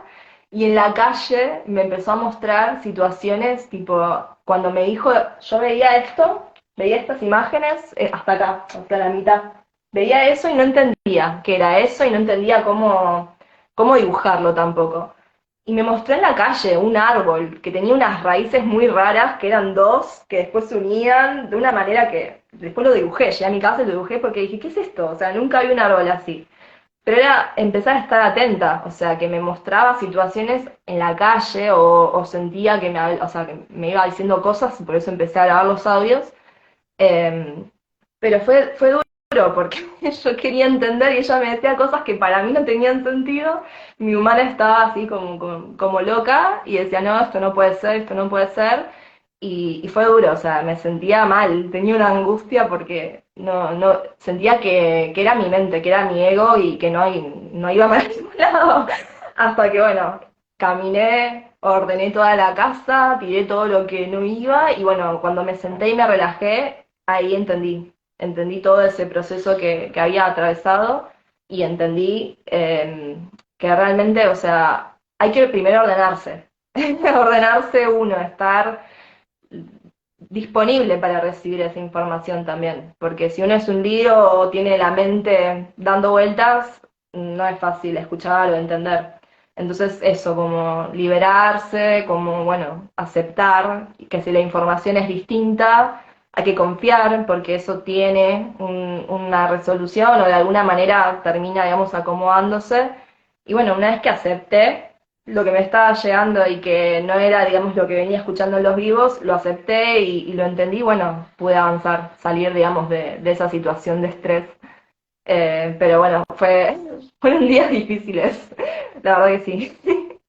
Speaker 2: y en la calle me empezó a mostrar situaciones tipo cuando me dijo, yo veía esto, veía estas imágenes hasta acá, hasta la mitad. Veía eso y no entendía qué era eso y no entendía cómo dibujarlo tampoco. Y me mostró en la calle un árbol que tenía unas raíces muy raras, que eran dos, que después se unían de una manera que después lo dibujé. Llegué a mi casa y lo dibujé porque dije, ¿qué es esto? O sea, nunca vi un árbol así. Pero era empezar a estar atenta, o sea, que me mostraba situaciones en la calle o sentía que o sea, que me iba diciendo cosas y por eso empecé a grabar los audios. Eh, pero fue duro porque yo quería entender y ella me decía cosas que para mí no tenían sentido. Mi humana estaba así como loca y decía, no, esto no puede ser, esto no puede ser. Y fue duro, o sea, me sentía mal, tenía una angustia porque no sentía que era mi mente, que era mi ego y que no iba para ningún lado. Hasta que, bueno, caminé, ordené toda la casa, tiré todo lo que no iba y bueno, cuando me senté y me relajé, ahí entendí todo ese proceso que había atravesado y entendí que realmente, o sea, hay que primero ordenarse, ordenarse uno, estar disponible para recibir esa información también, porque si uno es un lío o tiene la mente dando vueltas, no es fácil escuchar o entender. Entonces eso, como liberarse, como, bueno, aceptar que si la información es distinta, hay que confiar porque eso tiene una resolución o de alguna manera termina, digamos, acomodándose. Y bueno, una vez que acepté lo que me estaba llegando y que no era, digamos, lo que venía escuchando en los vivos, lo acepté y lo entendí, bueno, pude avanzar, salir, digamos, de esa situación de estrés. Pero bueno, fueron días difíciles, la verdad que sí.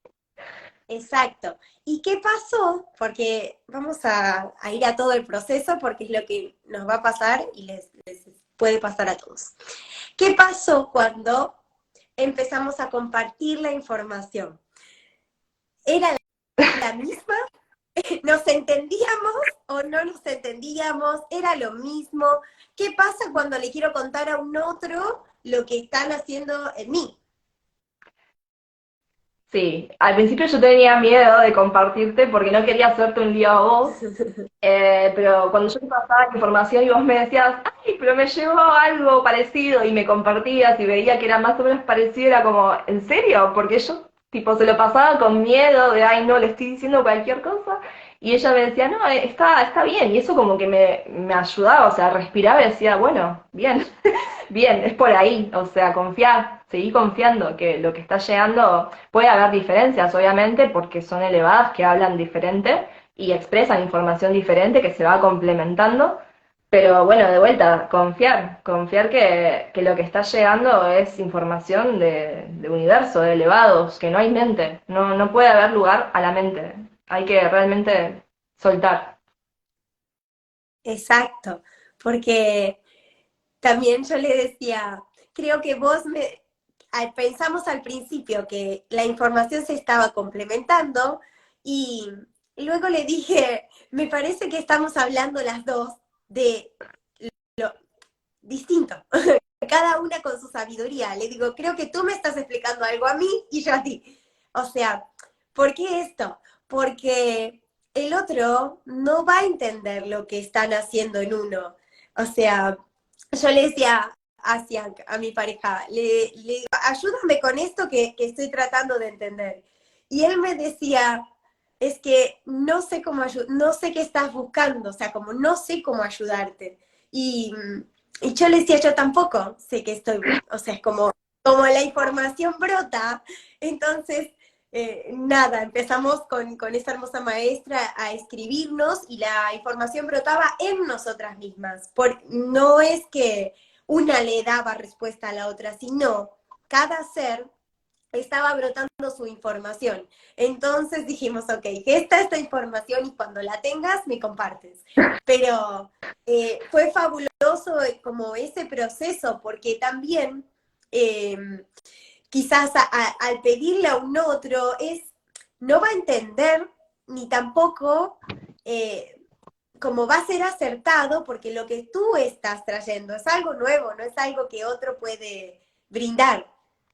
Speaker 1: Exacto. ¿Y qué pasó? Porque vamos a ir a todo el proceso porque es lo que nos va a pasar y les puede pasar a todos. ¿Qué pasó cuando empezamos a compartir la información? ¿Era la misma? ¿Nos entendíamos o no nos entendíamos? ¿Era lo mismo? ¿Qué pasa cuando le quiero contar a un otro lo que están haciendo en mí?
Speaker 2: Sí, al principio yo tenía miedo de compartirte porque no quería hacerte un lío a vos. Pero cuando yo te pasaba la información y vos me decías, ay, pero me llegó algo parecido y me compartías y veía que era más o menos parecido, era como, ¿en serio? Porque yo, tipo, se lo pasaba con miedo de, ay, no, le estoy diciendo cualquier cosa. Y ella me decía, no, está bien. Y eso como que me ayudaba, o sea, respiraba y decía, bueno, bien, bien, es por ahí. O sea, confiar, seguir confiando que lo que está llegando puede haber diferencias, obviamente, porque son elevadas, que hablan diferente y expresan información diferente que se va complementando, pero bueno, de vuelta, confiar que lo que está llegando es información de universo, de elevados, que no hay mente, no puede haber lugar a la mente, hay que realmente soltar.
Speaker 1: Exacto, porque también yo le decía, creo que pensamos al principio que la información se estaba complementando y luego le dije, me parece que estamos hablando las dos de lo distinto, cada una con su sabiduría. Le digo, creo que tú me estás explicando algo a mí y yo a ti. O sea, ¿por qué esto? Porque el otro no va a entender lo que están haciendo en uno. O sea, yo le decía a mi pareja, le digo, ayúdame con esto que estoy tratando de entender. Y él me decía, es que no sé no sé qué estás buscando, o sea, como no sé cómo ayudarte. Y yo le decía, yo tampoco sé que o sea, es como la información brota, entonces, nada, empezamos con esta hermosa maestra a escribirnos y la información brotaba en nosotras mismas. No es que una le daba respuesta a la otra, sino cada ser estaba brotando su información. Entonces dijimos, ok, gesta esta información y cuando la tengas me compartes. Pero fue fabuloso como ese proceso, porque también quizás al pedirle a un otro no va a entender ni tampoco como va a ser acertado, porque lo que tú estás trayendo es algo nuevo, no es algo que otro puede brindar.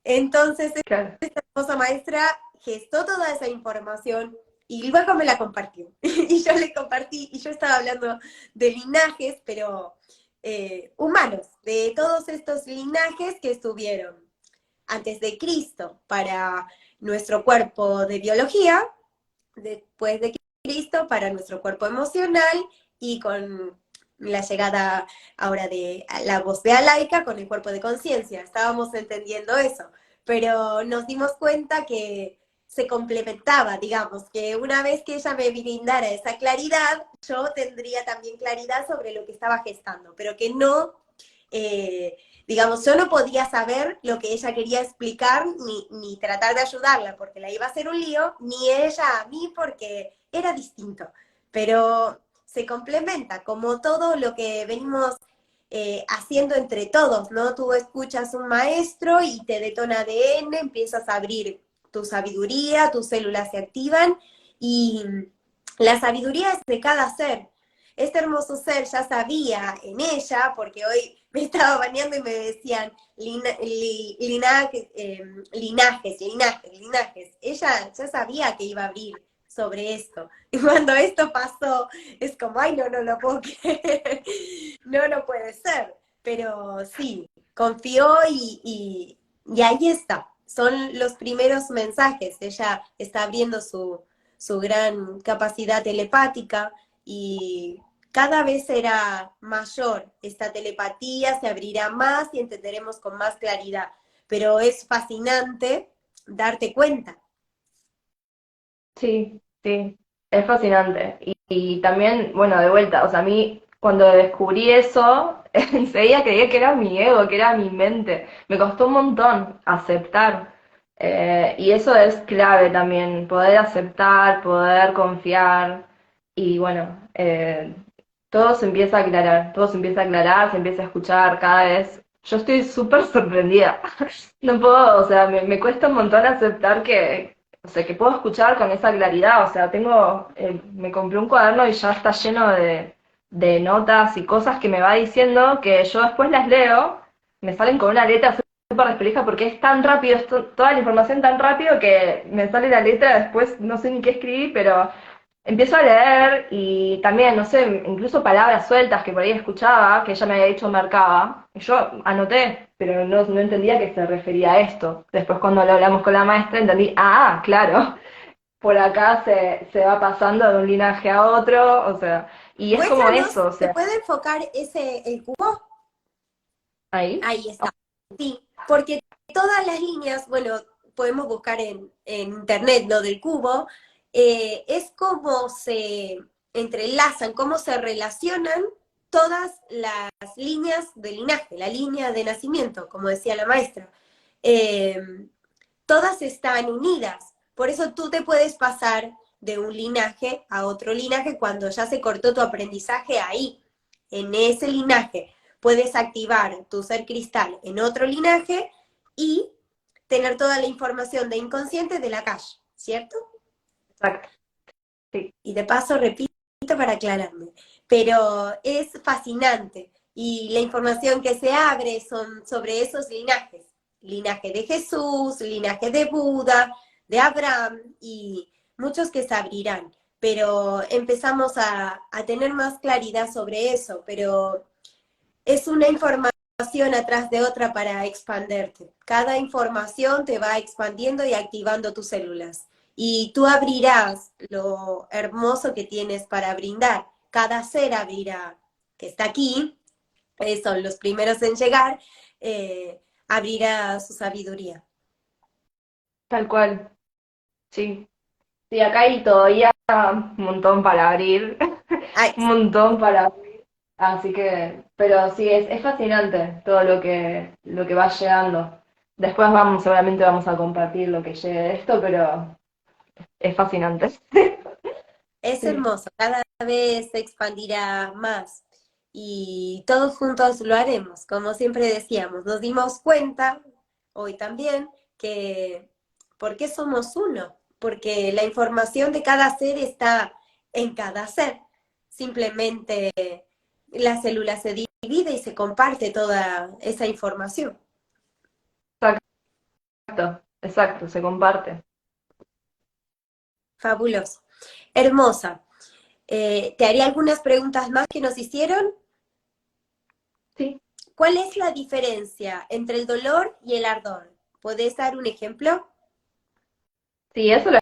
Speaker 1: Entonces,
Speaker 2: Claro.
Speaker 1: hermosa maestra gestó toda esa información, y luego me la compartió. Y yo le compartí, y yo estaba hablando de linajes, pero humanos, de todos estos linajes que estuvieron antes de Cristo para nuestro cuerpo de biología, después de Cristo para nuestro cuerpo emocional y con la llegada ahora de la voz de Alaika con el cuerpo de conciencia. Estábamos entendiendo eso, pero nos dimos cuenta que se complementaba, digamos, que una vez que ella me brindara esa claridad, yo tendría también claridad sobre lo que estaba gestando, pero que no, digamos, yo no podía saber lo que ella quería explicar ni tratar de ayudarla porque la iba a hacer un lío, ni ella a mí porque era distinto, pero se complementa como todo lo que venimos haciendo entre todos, ¿no? Tú escuchas un maestro y te detona ADN, empiezas a abrir tu sabiduría, tus células se activan y la sabiduría es de cada ser. Este hermoso ser ya sabía en ella, porque hoy me estaba bañando y me decían linajes. Ella ya sabía que iba a abrir sobre esto. Y cuando esto pasó, es como, ay, no, no lo puedo creer. No, no puede ser. Pero sí, confió y ahí está. Son los primeros mensajes. Ella está abriendo su gran capacidad telepática y cada vez será mayor esta telepatía, se abrirá más y entenderemos con más claridad. Pero es fascinante darte cuenta.
Speaker 2: Sí, sí, es fascinante. Y también, bueno, de vuelta, o sea, a mí cuando descubrí eso, enseguida creía que era mi ego, que era mi mente. Me costó un montón aceptar. Y eso es clave también, poder aceptar, poder confiar. Y bueno, todo se empieza a aclarar, todo se empieza a aclarar, se empieza a escuchar cada vez. Yo estoy súper sorprendida. No puedo, o sea, me cuesta un montón aceptar que, o sea, que puedo escuchar con esa claridad. O sea, me compré un cuaderno y ya está lleno de notas y cosas que me va diciendo que yo después las leo, me salen con una letra súper desprolija porque es tan rápido, toda la información tan rápido que me sale la letra, después no sé ni qué escribir, pero empiezo a leer y también, no sé, incluso palabras sueltas que por ahí escuchaba, que ella me había dicho marcaba, y yo anoté, pero no entendía que se refería a esto. Después cuando lo hablamos con la maestra entendí, ah, claro, por acá se va pasando de un linaje a otro, o sea, y es como
Speaker 1: Muéstranos,
Speaker 2: eso, o
Speaker 1: ¿se
Speaker 2: sea,
Speaker 1: puede enfocar el cubo?
Speaker 2: ahí.
Speaker 1: Ahí está. Sí, porque todas las líneas, bueno, podemos buscar en internet lo del cubo, es cómo se entrelazan, cómo se relacionan todas las líneas de linaje, la línea de nacimiento, como decía la maestra. Eh, Todas están unidas. Por eso tú te puedes pasar de un linaje a otro linaje cuando ya se cortó tu aprendizaje ahí, en ese linaje. Puedes activar tu ser cristal en otro linaje y tener toda la información de inconsciente de la calle, ¿cierto?
Speaker 2: Exacto, sí,
Speaker 1: Y de paso repito para aclararme, pero es fascinante y la información que se abre son sobre esos linajes, linaje de Jesús, linaje de Buda, de Abraham y muchos que se abrirán, pero empezamos a tener más claridad sobre eso, pero es una información atrás de otra para expanderte. Cada información te va expandiendo y activando tus células. Y tú abrirás lo hermoso que tienes para brindar. Cada ser abrirá, que está aquí, son los primeros en llegar, abrirá su sabiduría.
Speaker 2: tal cual, sí. Sí, acá hay todavía un montón para abrir,
Speaker 1: Ay,
Speaker 2: un montón para abrir. Así que, pero sí, es fascinante todo lo que va llegando. Después seguramente vamos a compartir lo que llegue de esto, pero es fascinante.
Speaker 1: es
Speaker 2: Sí,
Speaker 1: hermoso, cada vez se expandirá más y todos juntos lo haremos, como siempre decíamos, nos dimos cuenta hoy también que ¿por qué somos uno? Porque la información de cada ser está en cada ser, simplemente la célula se divide y se comparte toda esa información.
Speaker 2: exacto, exacto, se comparte.
Speaker 1: Fabuloso. Hermosa. Te haré algunas preguntas más que nos hicieron.
Speaker 2: Sí.
Speaker 1: ¿Cuál es la diferencia entre el dolor y el ardor? ¿Podés dar un ejemplo?
Speaker 2: Sí, eso lo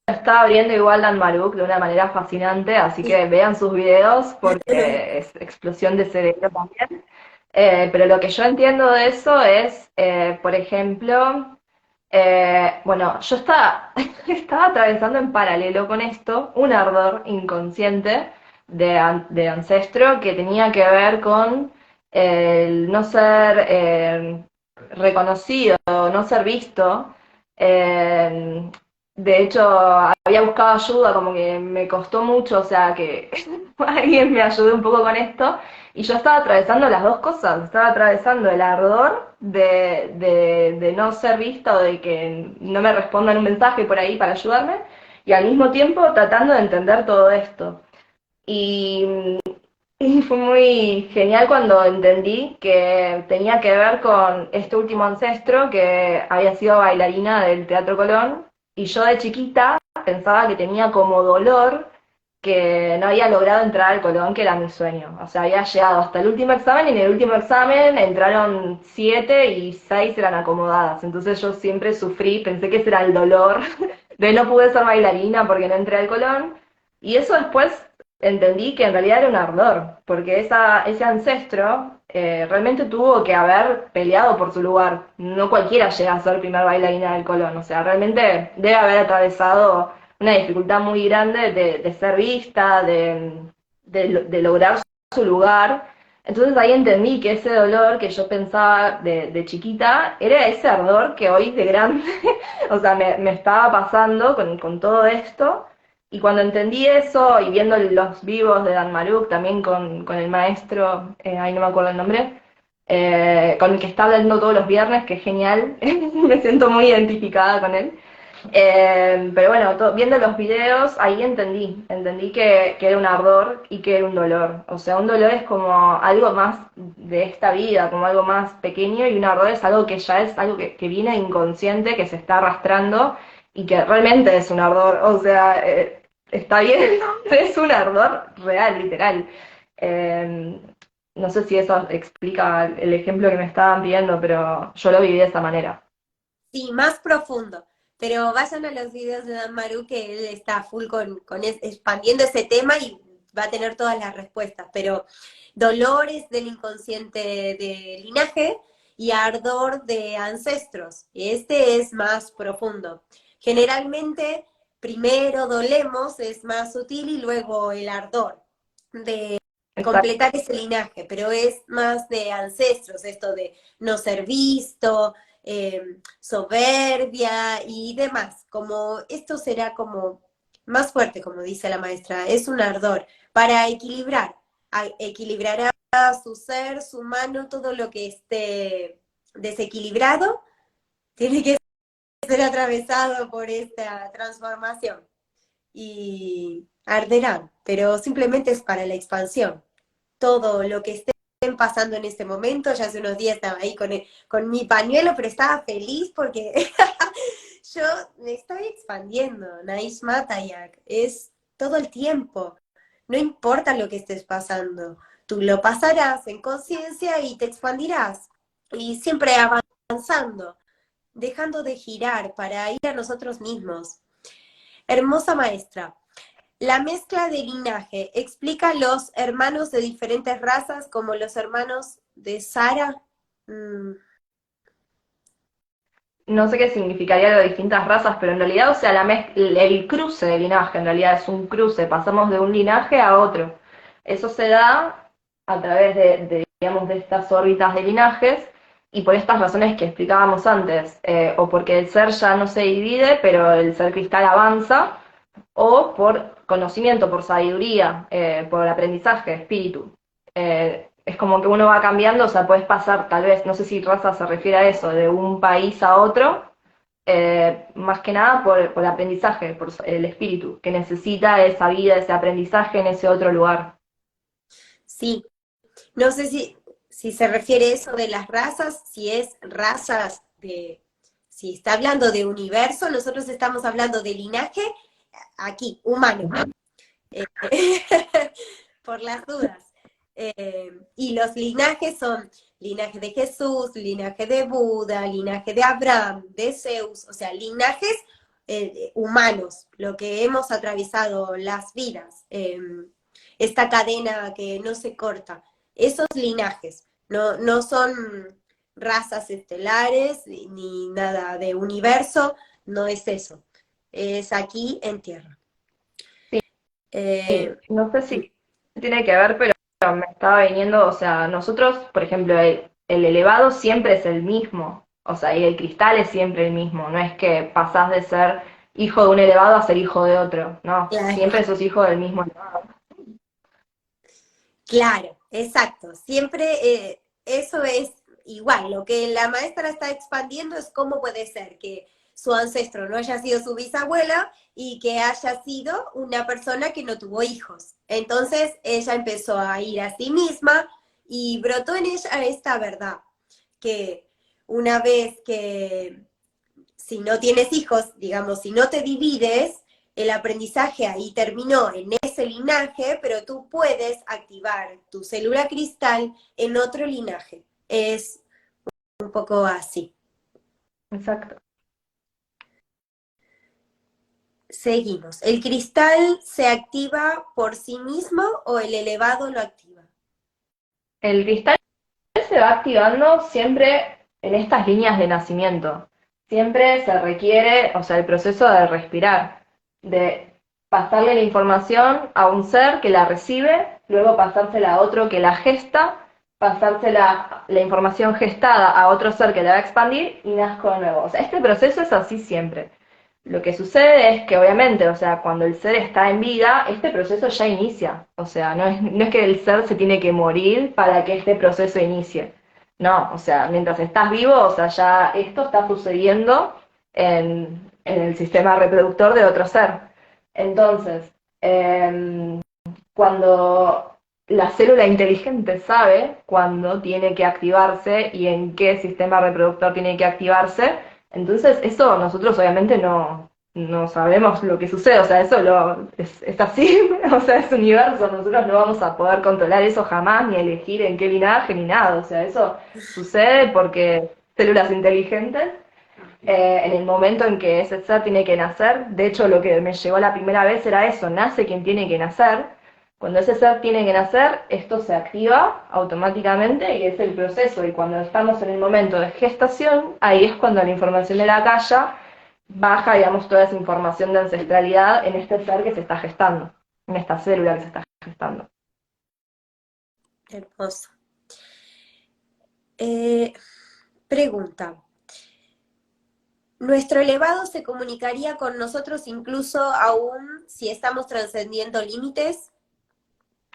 Speaker 2: está abriendo igual Dan Maruk de una manera fascinante, así
Speaker 1: Sí.
Speaker 2: que vean sus videos porque es explosión de cerebro también. Pero lo que yo entiendo de eso es, por ejemplo, bueno, yo estaba, estaba atravesando en paralelo con esto un ardor inconsciente de ancestro que tenía que ver con el no ser reconocido, no ser visto. Eh, de hecho, había buscado ayuda, como que me costó mucho, o sea, que alguien me ayude un poco con esto. Y yo estaba atravesando las dos cosas, estaba atravesando el ardor de no ser vista o de que no me respondan un mensaje por ahí para ayudarme, y al mismo tiempo tratando de entender todo esto. Y, y fue muy genial cuando entendí que tenía que ver con este último ancestro que había sido bailarina del Teatro Colón, y yo de chiquita pensaba que tenía como dolor que no había logrado entrar al Colón, que era mi sueño. O sea, había llegado hasta el último examen y en el último examen entraron 7 y 6 eran acomodadas. Entonces yo siempre sufrí, pensé que ese era el dolor de no poder ser bailarina porque no entré al Colón. Y eso después entendí que en realidad era un ardor, porque ese ancestro realmente tuvo que haber peleado por su lugar. No cualquiera llega a ser primer bailarina del Colón. O sea, realmente debe haber atravesado una dificultad muy grande de ser vista, de lograr su lugar. Entonces ahí entendí que ese dolor que yo pensaba de chiquita era ese ardor que hoy de grande, o sea, me estaba pasando con todo esto. Y cuando entendí eso y viendo los vivos de Dan Maruk, también con el maestro, ahí no me acuerdo el nombre, con el que está hablando todos los viernes, que es genial, me siento muy identificada con él. Pero bueno, viendo los videos, ahí entendí que era un ardor y que era un dolor. O sea, un dolor es como algo más de esta vida, como algo más pequeño, y un ardor es algo que ya es algo que viene inconsciente, que se está arrastrando y que realmente es un ardor. O sea, está bien, es un ardor real, literal. Eh, no sé si eso explica el ejemplo que me estaban pidiendo, pero yo lo viví de esa manera.
Speaker 1: Sí, más profundo. Pero vayan a los videos de Dan Maru, que él está full expandiendo ese tema y va a tener todas las respuestas. Pero dolores del inconsciente de linaje y ardor de ancestros. Este es más profundo. Generalmente, primero dolemos, es más sutil, y luego el ardor de
Speaker 2: Exacto.
Speaker 1: completar ese linaje, pero es más de ancestros, esto de no ser visto, soberbia y demás. Como esto será como más fuerte, como dice la maestra, es un ardor para equilibrar, equilibrará su ser, su mano, todo lo que esté desequilibrado tiene que ser atravesado por esta transformación y arderán, pero simplemente es para la expansión. Todo lo que estén pasando en este momento, ya hace unos días estaba ahí con mi pañuelo, pero estaba feliz porque yo me estoy expandiendo, Naish Matayak, es todo el tiempo, no importa lo que estés pasando, tú lo pasarás en conciencia y te expandirás, y siempre avanzando, dejando de girar para ir a nosotros mismos. Hermosa maestra, la mezcla de linaje explica los hermanos de diferentes razas como los hermanos de Sara. Mm,
Speaker 2: No sé qué significaría lo de distintas razas, pero en realidad, o sea, el cruce de linaje, en realidad es un cruce, pasamos de un linaje a otro. Eso se da a través digamos, de estas órbitas de linajes, y por estas razones que explicábamos antes, o porque el ser ya no se divide, pero el ser cristal avanza, o por conocimiento, por sabiduría, por aprendizaje, espíritu. Es como que uno va cambiando, o sea, puedes pasar, tal vez, no sé si raza se refiere a eso, de un país a otro, más que nada por aprendizaje, por el espíritu, que necesita esa vida, ese aprendizaje en ese otro lugar.
Speaker 1: sí, no sé si se refiere eso de las razas, si es razas de, si está hablando de universo, nosotros estamos hablando de linaje aquí, humano, eh, por las dudas. Y los linajes son linaje de Jesús, linaje de Buda, linaje de Abraham, de Zeus, o sea, linajes humanos, lo que hemos atravesado las vidas, esta cadena que no se corta, esos linajes, no son razas estelares ni nada de universo, no es eso, es aquí en tierra.
Speaker 2: Sí,
Speaker 1: Eh,
Speaker 2: no sé si tiene que ver, pero me estaba viniendo, o sea, nosotros, por ejemplo, el elevado siempre es el mismo, o sea, y el cristal es siempre el mismo, no es que pasás de ser hijo de un elevado a ser hijo de otro, no,
Speaker 1: claro.
Speaker 2: siempre sos hijo del mismo elevado.
Speaker 1: Claro, exacto. Siempre eso es igual. Lo que la maestra está expandiendo es cómo puede ser que su ancestro no haya sido su bisabuela y que haya sido una persona que no tuvo hijos. Entonces ella empezó a ir a sí misma y brotó en ella esta verdad, que una vez que si no tienes hijos, digamos, si no te divides, el aprendizaje ahí terminó en ese linaje, pero tú puedes activar tu célula cristal en otro linaje. Es un poco así.
Speaker 2: Exacto.
Speaker 1: Seguimos. ¿El cristal se activa por sí mismo o el elevado lo activa?
Speaker 2: El cristal se va activando siempre en estas líneas de nacimiento. Siempre se requiere, o sea, el proceso de respirar, de pasarle la información a un ser que la recibe, luego pasársela a otro que la gesta, pasársela la información gestada a otro ser que la va a expandir y nazco de nuevo. O sea, este proceso es así siempre. Lo que sucede es que obviamente, o sea, cuando el ser está en vida, este proceso ya inicia. O sea, no es que el ser se tiene que morir para que este proceso inicie. No, o sea, mientras estás vivo, o sea, ya esto está sucediendo en el sistema reproductor de otro ser. Entonces, cuando la célula inteligente sabe cuándo tiene que activarse y en qué sistema reproductor tiene que activarse, entonces eso nosotros obviamente no sabemos lo que sucede, o sea, es así, o sea, es universo, nosotros no vamos a poder controlar eso jamás, ni elegir en qué linaje, ni nada, o sea, eso sucede porque células inteligentes, en el momento en que ese ser tiene que nacer, de hecho lo que me llegó la primera vez era eso, nace quien tiene que nacer, cuando ese ser tiene que nacer, esto se activa automáticamente y es el proceso, y cuando estamos en el momento de gestación, ahí es cuando la información de la calla baja, digamos, toda esa información de ancestralidad en este ser que se está gestando, en esta célula que se está gestando.
Speaker 1: Hermoso. Pregunta. ¿Nuestro elevado se comunicaría con nosotros incluso aún si estamos trascendiendo límites?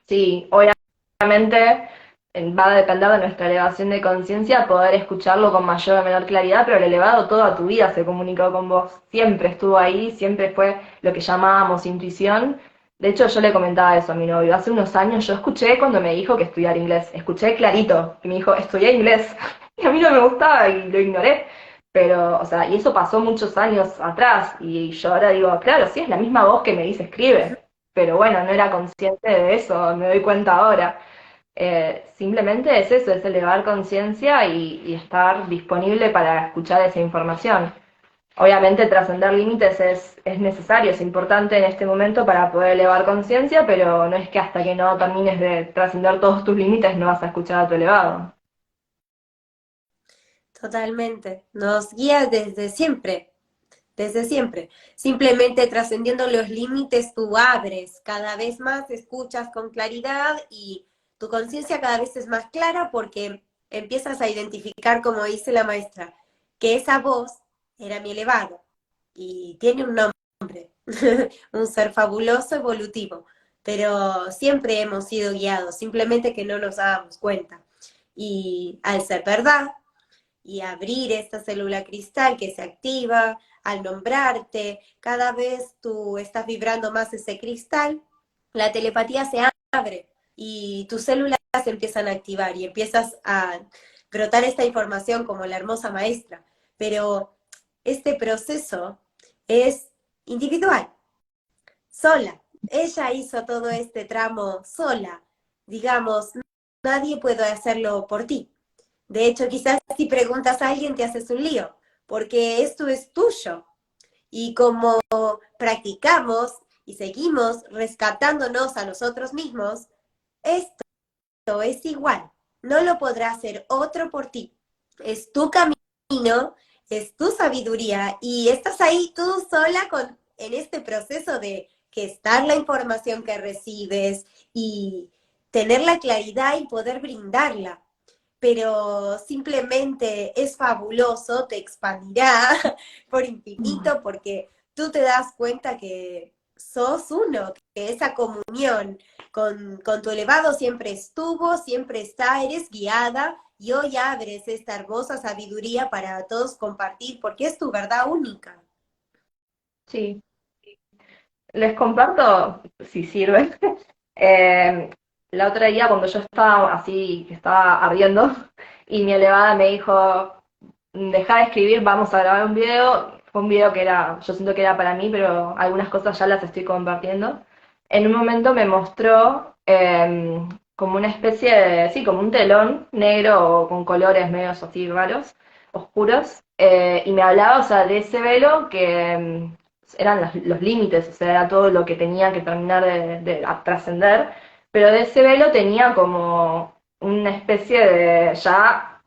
Speaker 2: Sí, obviamente va a depender de nuestra elevación de conciencia poder escucharlo con mayor o menor claridad, pero el elevado toda tu vida se comunicó con vos, siempre estuvo ahí, siempre fue lo que llamábamos intuición. De hecho, yo le comentaba eso a mi novio. Hace unos años yo escuché cuando me dijo que estudiar inglés, escuché clarito, que me dijo, estudié inglés, y a mí no me gustaba y lo ignoré. Pero, o sea, y eso pasó muchos años atrás, y yo ahora digo, claro, sí, es la misma voz que me dice escribe, pero bueno, no era consciente de eso, me doy cuenta ahora. Simplemente es eso, es elevar conciencia y estar disponible para escuchar esa información. Obviamente trascender límites es necesario, es importante en este momento para poder elevar conciencia, pero no es que hasta que no termines de trascender todos tus límites no vas a escuchar a tu elevado.
Speaker 1: Totalmente. Nos guía desde siempre, desde siempre. Simplemente trascendiendo los límites, tú abres cada vez más, escuchas con claridad y tu conciencia cada vez es más clara porque empiezas a identificar, como dice la maestra, que esa voz era mi elevado y tiene un nombre, un ser fabuloso, evolutivo, pero siempre hemos sido guiados, simplemente que no nos dábamos cuenta. Y al ser verdad, y abrir esta célula cristal que se activa al nombrarte, cada vez tú estás vibrando más ese cristal, la telepatía se abre y tus células se empiezan a activar y empiezas a brotar esta información como la hermosa maestra. Pero este proceso es individual. sola. Ella hizo todo este tramo sola. Digamos, nadie puede hacerlo por ti. De hecho, quizás si preguntas a alguien te haces un lío, porque esto es tuyo. Y como practicamos y seguimos rescatándonos a nosotros mismos, esto es igual. No lo podrá hacer otro por ti. Es tu camino, es tu sabiduría y estás ahí tú sola en este proceso de gestar la información que recibes y tener la claridad y poder brindarla. Pero simplemente es fabuloso, te expandirá por infinito porque tú te das cuenta que sos uno, que esa comunión con tu elevado siempre estuvo, siempre está, eres guiada y hoy abres esta hermosa sabiduría para todos compartir porque es tu verdad única.
Speaker 2: Sí, les comparto, si sirve. Eh, la otra día cuando yo estaba así, que estaba ardiendo, y mi elevada me dijo, deja de escribir, vamos a grabar un video. Fue un video que era, yo siento que era para mí, pero algunas cosas ya las estoy compartiendo. En un momento me mostró como una especie de, sí, como un telón negro o con colores medios así raros, oscuros, y me hablaba, o sea, de ese velo que eran los límites, o sea, era todo lo que tenía que terminar de trascender, pero de ese velo tenía como una especie de ya,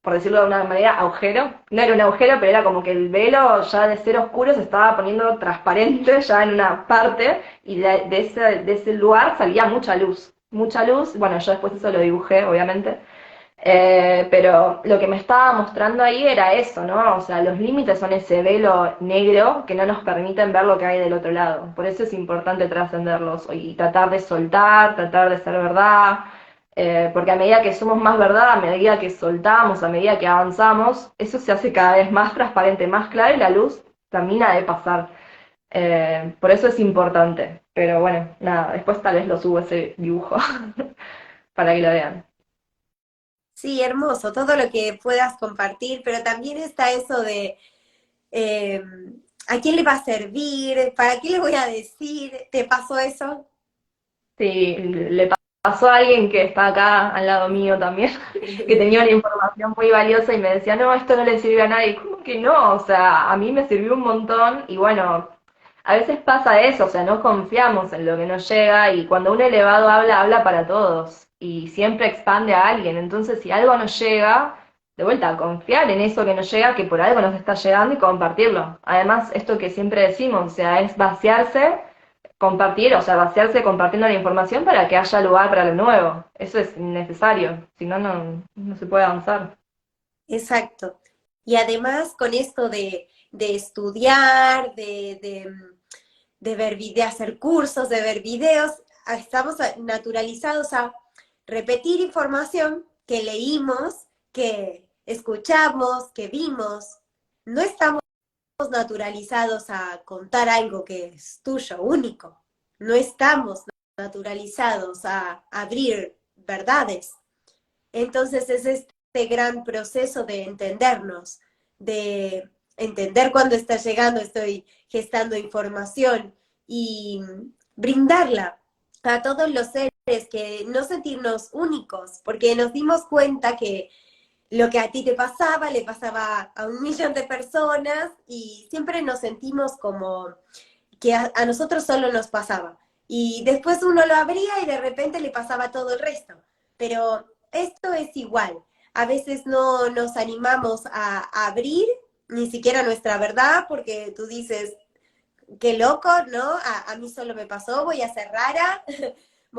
Speaker 2: por decirlo de una manera, agujero. No era un agujero, pero era como que el velo ya de ser oscuro se estaba poniendo transparente ya en una parte y de ese lugar salía mucha luz. Mucha luz, bueno, yo después eso lo dibujé, obviamente, pero lo que me estaba mostrando ahí era eso, ¿no? O sea, los límites son ese velo negro que no nos permiten ver lo que hay del otro lado. Por eso es importante trascenderlos y tratar de soltar, tratar de ser verdad, porque a medida que somos más verdad, a medida que soltamos, a medida que avanzamos, eso se hace cada vez más transparente, más claro y la luz termina de pasar. Por eso es importante. Pero bueno, nada, después tal vez lo subo ese dibujo para que lo vean.
Speaker 1: Sí, hermoso, todo lo que puedas compartir, pero también está eso de eh, ¿a quién le va a servir? ¿Para qué le voy a decir? ¿Te pasó eso?
Speaker 2: Sí, le pasó a alguien que está acá al lado mío también, que tenía una información muy valiosa y me decía, no, esto no le sirve a nadie. ¿Cómo que no? O sea, a mí me sirvió un montón y bueno, a veces pasa eso, o sea, no confiamos en lo que nos llega y cuando un elevado habla, habla para todos y siempre expande a alguien. Entonces, si algo nos llega, de vuelta, confiar en eso que nos llega, que por algo nos está llegando y compartirlo. Además, esto que siempre decimos, o sea, es vaciarse, compartir, o sea, vaciarse compartiendo la información para que haya lugar para lo nuevo. Eso es necesario, si no, no se puede avanzar.
Speaker 1: Exacto. Y además con esto de estudiar, de ver de hacer cursos, de ver videos, estamos naturalizados a repetir información que leímos, que escuchamos, que vimos. No estamos naturalizados a contar algo que es tuyo, único. No estamos naturalizados a abrir verdades. Entonces es este gran proceso de entendernos, de entender cuándo está llegando, estoy gestando información y brindarla a todos los seres, que no sentirnos únicos, porque nos dimos cuenta que lo que a ti te pasaba, le pasaba a 1 millón de personas y siempre nos sentimos como que a nosotros solo nos pasaba. Y después uno lo abría y de repente le pasaba a todo el resto. Pero esto es igual. A veces no nos animamos a abrir ni siquiera nuestra verdad porque tú dices, qué loco, ¿no? A mí solo me pasó, voy a ser rara,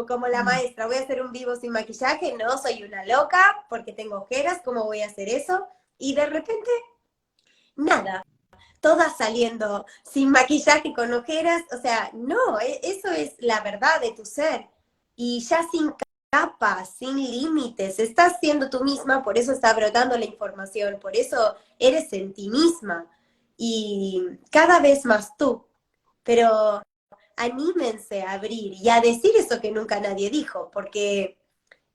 Speaker 1: como la maestra, voy a hacer un vivo sin maquillaje, no, soy una loca porque tengo ojeras, ¿cómo voy a hacer eso? Y de repente, nada, todas saliendo sin maquillaje, con ojeras, o sea, no, eso es la verdad de tu ser. Y ya sin capas, sin límites, estás siendo tú misma, por eso está brotando la información, por eso eres en ti misma. Y cada vez más tú, pero anímense a abrir y a decir eso que nunca nadie dijo, porque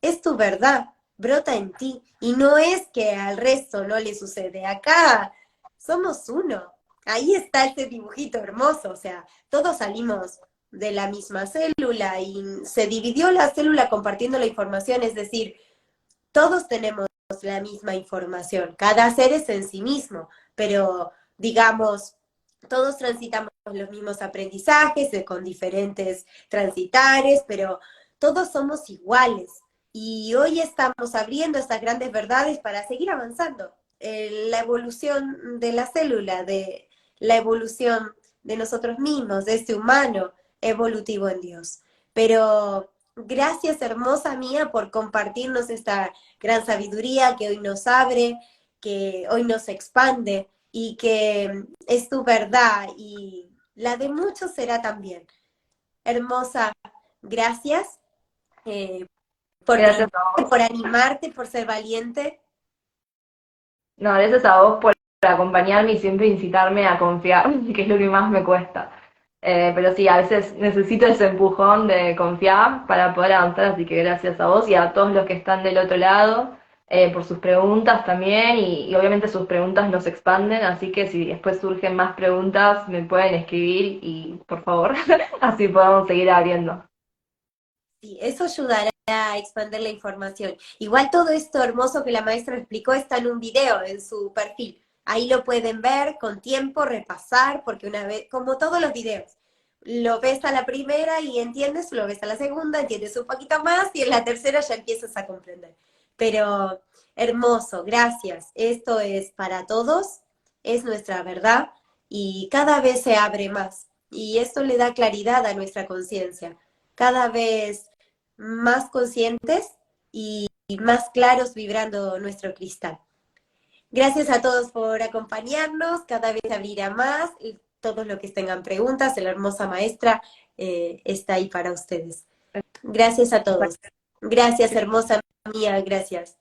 Speaker 1: es tu verdad, brota en ti y no es que al resto no le sucede. Acá somos uno. Ahí está ese dibujito hermoso, o sea, todos salimos de la misma célula y se dividió la célula compartiendo la información, es decir, todos tenemos la misma información, cada ser es en sí mismo, pero digamos, todos transitamos los mismos aprendizajes con diferentes transitares, pero todos somos iguales. Y hoy estamos abriendo estas grandes verdades para seguir avanzando. La evolución de la célula, de la evolución de nosotros mismos, de este humano evolutivo en Dios. Pero gracias, hermosa mía, por compartirnos esta gran sabiduría que hoy nos abre, que hoy nos expande y que es tu verdad y la de muchos será también. Hermosa, gracias eh, por
Speaker 2: Gracias
Speaker 1: brindarte,
Speaker 2: a vos.
Speaker 1: por animarte, por ser valiente.
Speaker 2: No, gracias a vos por acompañarme y siempre incitarme a confiar, que es lo que más me cuesta. Pero sí, a veces necesito ese empujón de confiar para poder avanzar, así que gracias a vos y a todos los que están del otro lado por sus preguntas también y obviamente sus preguntas nos expanden, así que si después surgen más preguntas me pueden escribir y por favor, así podemos seguir abriendo.
Speaker 1: Sí, eso ayudará a expandir la información. Igual todo esto hermoso que la maestra explicó está en un video en su perfil. Ahí lo pueden ver con tiempo, repasar, porque una vez, como todos los videos, lo ves a la primera y entiendes, lo ves a la segunda, entiendes un poquito más y en la tercera ya empiezas a comprender. Pero hermoso, gracias. Esto es para todos, es nuestra verdad y cada vez se abre más. Y esto le da claridad a nuestra conciencia. Cada vez más conscientes y más claros vibrando nuestro cristal. Gracias a todos por acompañarnos, cada vez abrirá más, y todos los que tengan preguntas, la hermosa maestra está ahí para ustedes. Gracias a todos. Gracias, hermosa mía, gracias.